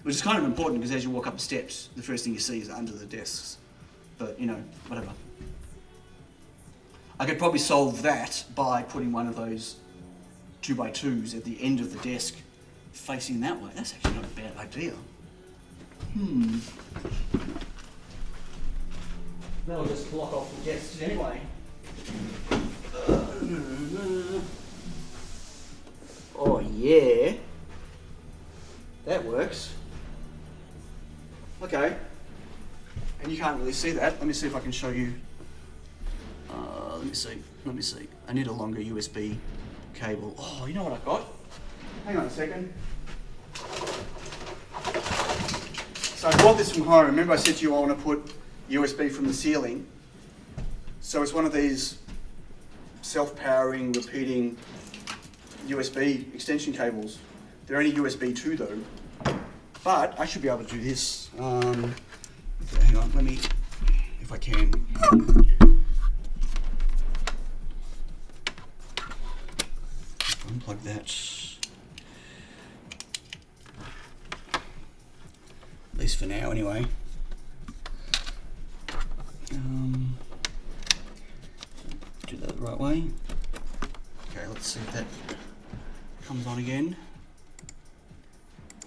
Speaker 1: which is kind of important because as you walk up the steps, the first thing you see is under the desks. But whatever. I could probably solve that by putting one of those 2x2s at the end of the desk facing that way. That's actually not a bad idea. That'll just block off the desks anyway. Oh yeah, that works. Okay, and you can't really see that. Let me see if I can show you. Let me see. I need a longer USB cable. Oh, you know what I've got? Hang on a second. So I bought this from home. Remember I said to you I want to put USB from the ceiling. So it's one of these self-powering, repeating USB extension cables. They're only USB 2 though. But I should be able to do this. Hang on, let me, if I can. Unplug that. At least for now, anyway. Do that the right way. Okay, let's see if that comes on again.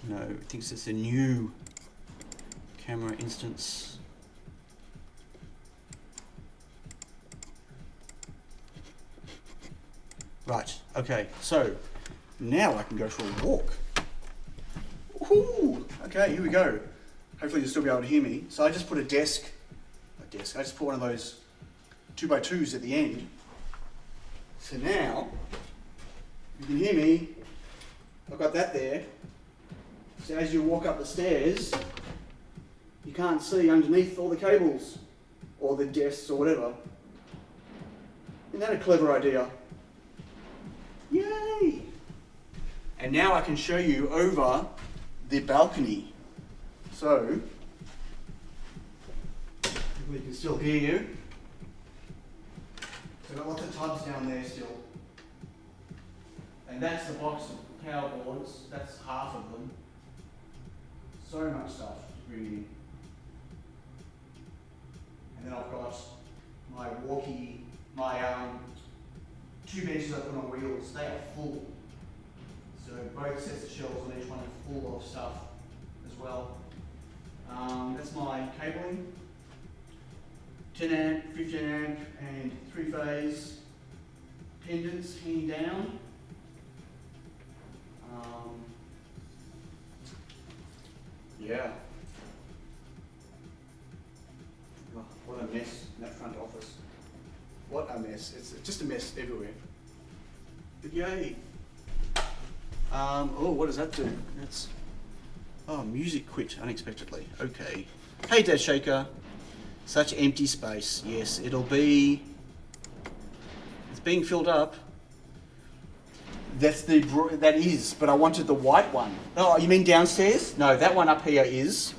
Speaker 1: No, it thinks it's a new camera instance. Right, okay, so now I can go for a walk. Woohoo! Okay, here we go. Hopefully you'll still be able to hear me. So I just put I just put one of those 2x2s at the end. So now, you can hear me. I've got that there. So as you walk up the stairs, you can't see underneath all the cables or the desks or whatever. Isn't that a clever idea? Yay! And now I can show you over the balcony. So, we can still hear you. So I've got lots of tubs down there still. And that's the box of power boards. That's half of them. So much stuff to bring in. And then I've got my two benches I put on wheels. They are full. So both sets of shelves on each one are full of stuff as well. That's my cabling. 10 amp, 15 amp, and 3-phase pendants hanging down. Yeah. Oh, what a mess in that front office. What a mess. It's just a mess everywhere. But yay. Oh, what does that do? That's, music quit unexpectedly. Okay. Hey, Dad Shaker. Such empty space. Yes, it's being filled up. That is, but I wanted the white one. Oh, you mean downstairs? No, that one up here is.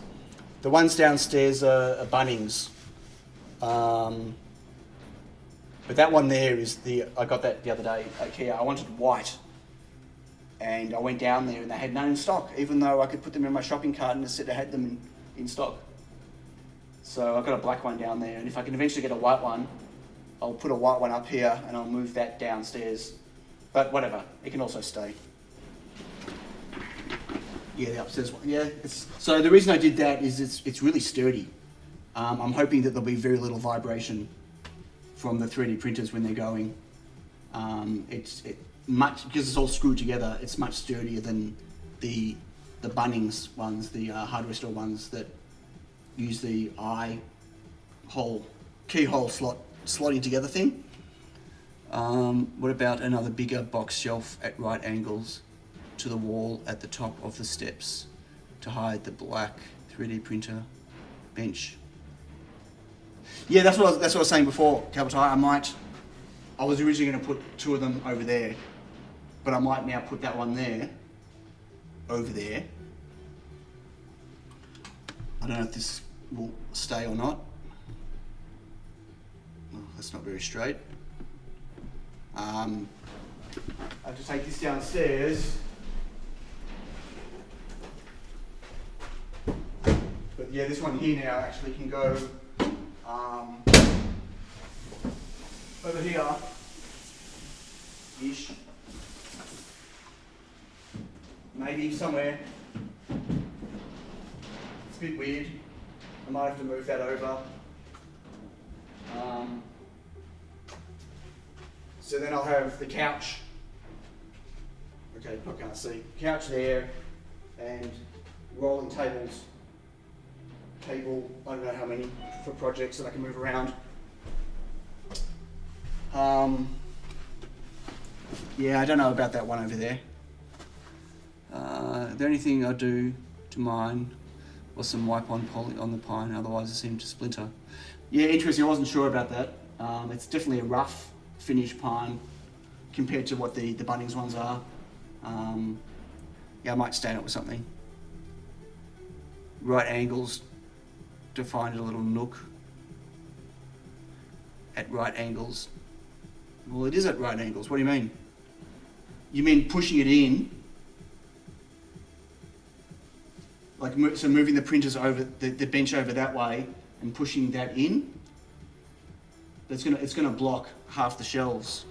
Speaker 1: The ones downstairs are Bunnings. But that one there is I got that the other day, IKEA. I wanted white. and I went down there and they had none in stock, even though I could put them in my shopping cart and it said I had them in stock. So I've got a black one down there, and if I can eventually get a white one, I'll put a white one up here and I'll move that downstairs. But whatever, it can also stay. Yeah, the upstairs one. Yeah, so the reason I did that is it's really sturdy. I'm hoping that there'll be very little vibration from the 3D printers when they're going. Much because it's all screwed together. It's much sturdier than the Bunnings ones, the hardware store ones that use the keyhole slotting together thing. What about another bigger box shelf at right angles to the wall at the top of the steps to hide the black 3D printer bench? Yeah, that's what I was saying before, Capital. I was originally going to put two of them over there, but I might now put that one there, over there. I don't know if this will stay or not. Oh, that's not very straight. I have to take this downstairs. But yeah, this one here now actually can go over here, ish. Maybe somewhere. It's a bit weird. I might have to move that over. So then I'll have the couch. Okay, I can't see. Couch there, and rolling tables. Table, I don't know how many, for projects that I can move around. Yeah, I don't know about that one over there. Is there anything I do to mine, or some wipe on poly on the pine, otherwise it seemed to splinter? Yeah, interesting, I wasn't sure about that. It's definitely a rough finish pine compared to what the Bunnings ones are. Yeah, I might stain it with something. Right angles to find a little nook. At right angles. Well, it is at right angles. What do you mean? You mean pushing it in? Like, so moving the printers over, the bench over that way and pushing that in? It's gonna block half the shelves.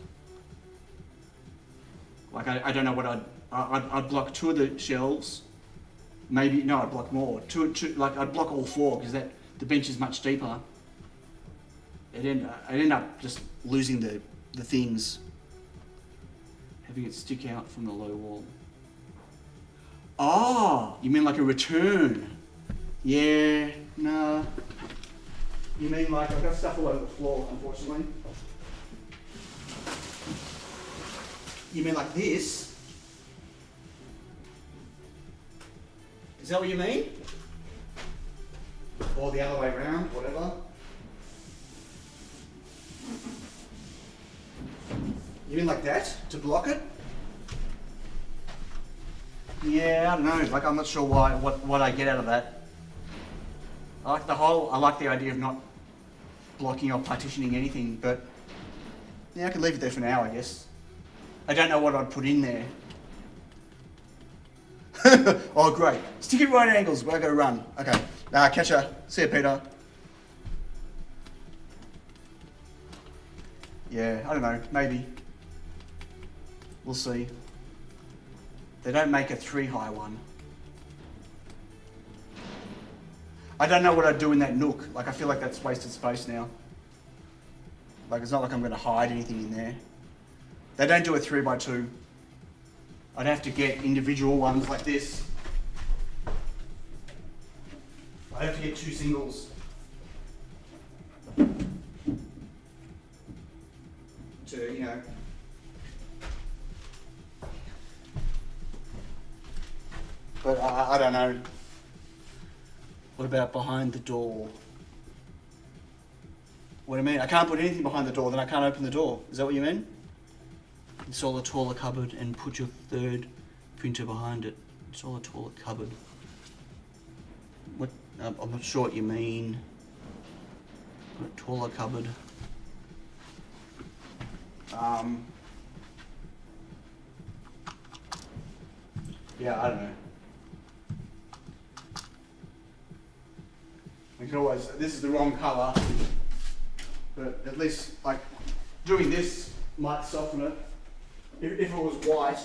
Speaker 1: Like, I don't know what I'd block two of the shelves. Maybe, no, I'd block more. Like, I'd block all four because the bench is much deeper. I'd end up just losing the things. Having it stick out from the low wall. Oh, you mean like a return? Yeah, no. You mean like, I've got stuff all over the floor, unfortunately. You mean like this? Is that what you mean? Or the other way around, whatever. You mean like that, to block it? Yeah, I don't know, like I'm not sure what I get out of that. I like the idea of not blocking or partitioning anything, but yeah, I can leave it there for now, I guess. I don't know what I'd put in there. Oh, great. Stick it right angles, where I gotta run. Okay, catch ya. See ya, Peter. Yeah, I don't know, maybe. We'll see. They don't make a 3-high one. I don't know what I'd do in that nook. Like, I feel like that's wasted space now. Like, it's not like I'm going to hide anything in there. They don't do a 3x2. I'd have to get individual ones like this. I'd have to get 2 singles. To, you know. But I don't know. What about behind the door? What do you mean? I can't put anything behind the door, then I can't open the door. Is that what you mean? Install a taller cupboard and put your third printer behind it. Install a taller cupboard. What? I'm not sure what you mean. A taller cupboard. Yeah, I don't know. We can always, this is the wrong colour, but at least like doing this might soften it. If it was white,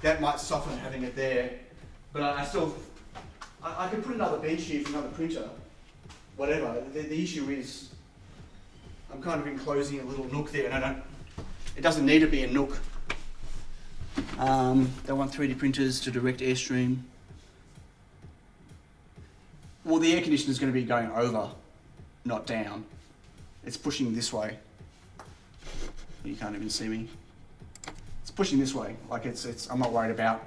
Speaker 1: that might soften having it there. But I still, I could put another bench here for another printer, whatever. The issue is, I'm kind of enclosing a little nook there, and it doesn't need to be a nook. They want 3D printers to direct airstream. Well, the air conditioner is going to be going over, not down. It's pushing this way. You can't even see me. It's pushing this way. Like I'm not worried about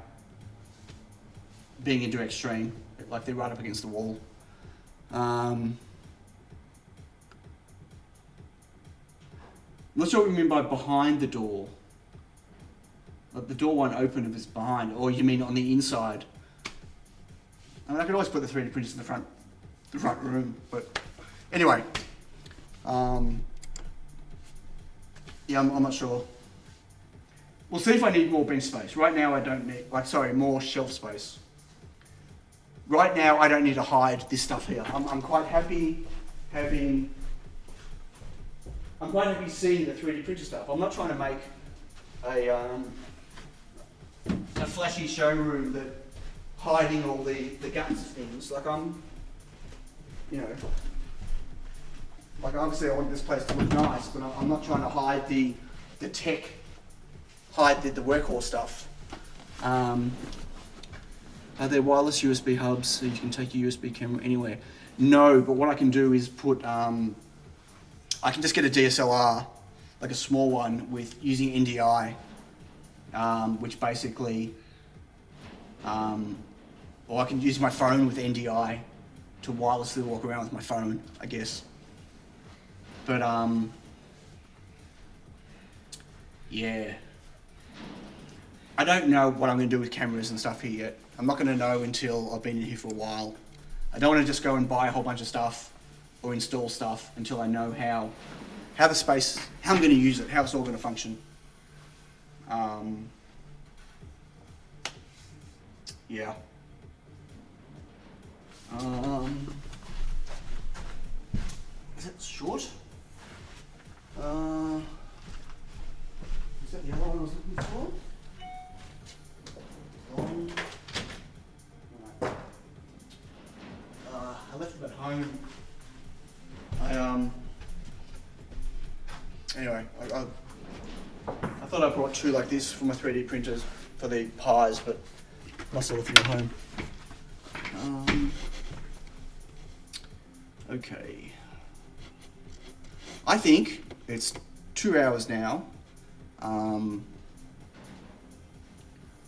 Speaker 1: being in direct stream. Like they're right up against the wall. I'm not sure what you mean by behind the door. Like the door won't open if it's behind, or you mean on the inside? I mean, I could always put the 3D printers in the front room, but anyway. Yeah, I'm not sure. We'll see if I need more bench space. Right now I don't need, more shelf space. Right now I don't need to hide this stuff here. I'm quite happy seeing the 3D printer stuff. I'm not trying to make a flashy showroom that hiding all the guts of things. Like like obviously I want this place to look nice, but I'm not trying to hide the tech, hide the workhorse stuff. Are there wireless USB hubs so you can take your USB camera anywhere? No, but what I can do is put, I can just get a DSLR, like a small one with using NDI, which basically, or I can use my phone with NDI to wirelessly walk around with my phone, I guess. But yeah. I don't know what I'm going to do with cameras and stuff here yet. I'm not going to know until I've been in here for a while. I don't want to just go and buy a whole bunch of stuff or install stuff until I know how the space, how I'm going to use it, how it's all going to function. Yeah. Is it short? Is that the other one I was looking for? I left them at home. Anyway, I thought I brought two like this for my 3D printers for the pies, but must have left them at home. Okay. I think it's 2 hours now.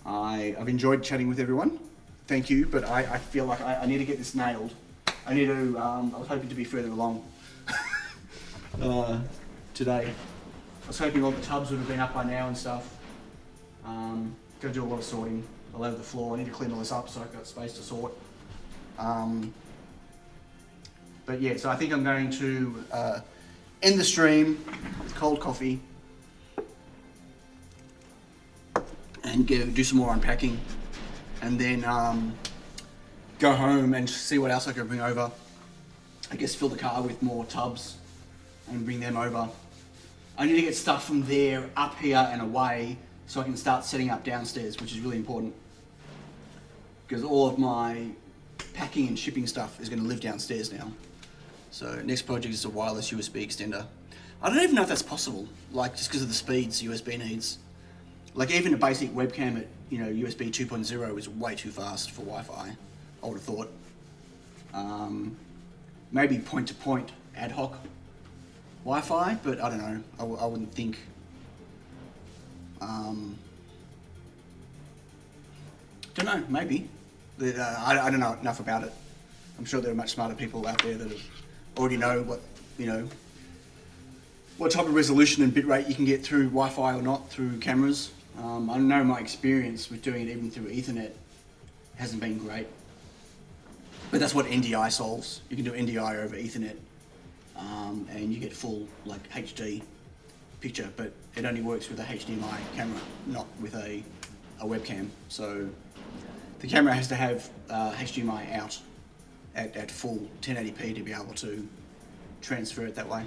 Speaker 1: I've enjoyed chatting with everyone. Thank you, but I feel like I need to get this nailed. I need to, I was hoping to be further along today. I was hoping all the tubs would have been up by now and stuff. Gotta do a lot of sorting all over the floor. I need to clean all this up so I've got space to sort. But yeah, so I think I'm going to end the stream with cold coffee and do some more unpacking, and then go home and see what else I can bring over. I guess fill the car with more tubs and bring them over. I need to get stuff from there up here and away so I can start setting up downstairs, which is really important, because all of my packing and shipping stuff is going to live downstairs now. So next project is a wireless USB extender. I don't even know if that's possible, like just because of the speeds USB needs. Like even a basic webcam at USB 2.0 is way too fast for Wi-Fi, I would have thought. Maybe point-to-point ad hoc Wi-Fi, but I don't know. I wouldn't think. Don't know. Maybe. I don't know enough about it. I'm sure there are much smarter people out there that already know what type of resolution and bitrate you can get through Wi-Fi or not through cameras. I know my experience with doing it even through Ethernet hasn't been great. But that's what NDI solves. You can do NDI over Ethernet, and you get full like HD picture, but it only works with a HDMI camera, not with a webcam. So the camera has to have HDMI out at full 1080p to be able to transfer it that way.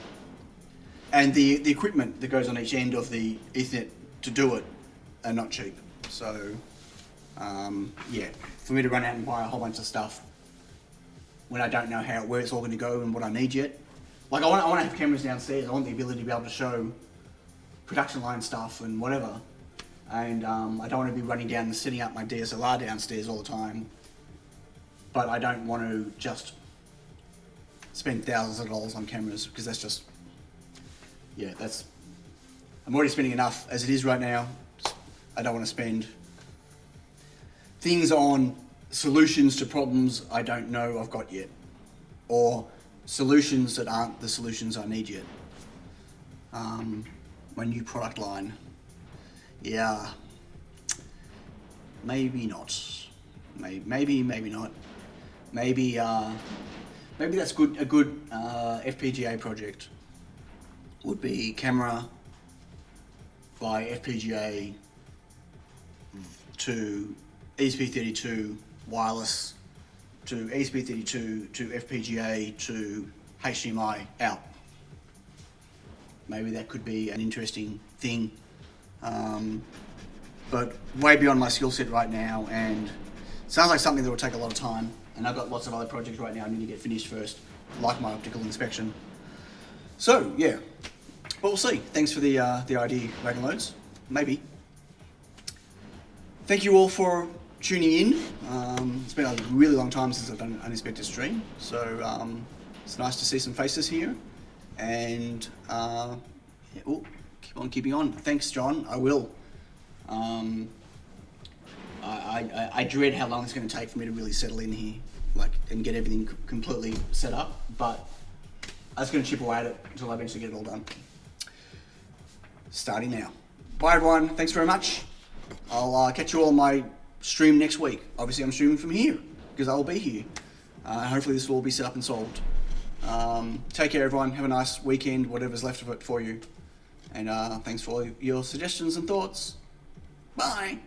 Speaker 1: And the equipment that goes on each end of the Ethernet to do it are not cheap. So yeah, for me to run out and buy a whole bunch of stuff when I don't know where it's all going to go and what I need yet. Like I want to have cameras downstairs. I want the ability to be able to show production line stuff and whatever. And I don't want to be running down and setting up my DSLR downstairs all the time. But I don't want to just spend thousands of dollars on cameras, because that's just, yeah, I'm already spending enough as it is right now. I don't want to spend things on solutions to problems I don't know I've got yet, or solutions that aren't the solutions I need yet. My new product line, yeah, maybe not, maybe not, maybe that's good. A good FPGA project would be camera by FPGA to ESP32 wireless to ESP32 to FPGA to HDMI out. Maybe that could be an interesting thing, but way beyond my skill set right now, and sounds like something that will take a lot of time, and I've got lots of other projects right now I need to get finished first, like my optical inspection. So yeah, but we'll see. Thanks for the idea, Wagon Loads. Maybe. Thank you all for tuning in. It's been a really long time since I've done an unexpected stream, so it's nice to see some faces here, and yeah, keep on keeping on. Thanks, John. I will. I dread how long it's going to take for me to really settle in here, and get everything completely set up, but I'm just going to chip away at it until I eventually get it all done. Starting now. Bye everyone, thanks very much. I'll catch you all on my stream next week. Obviously I'm streaming from here, because I will be here. Hopefully this will all be set up and solved. Take care everyone, have a nice weekend, whatever's left of it for you. And thanks for all your suggestions and thoughts. Bye.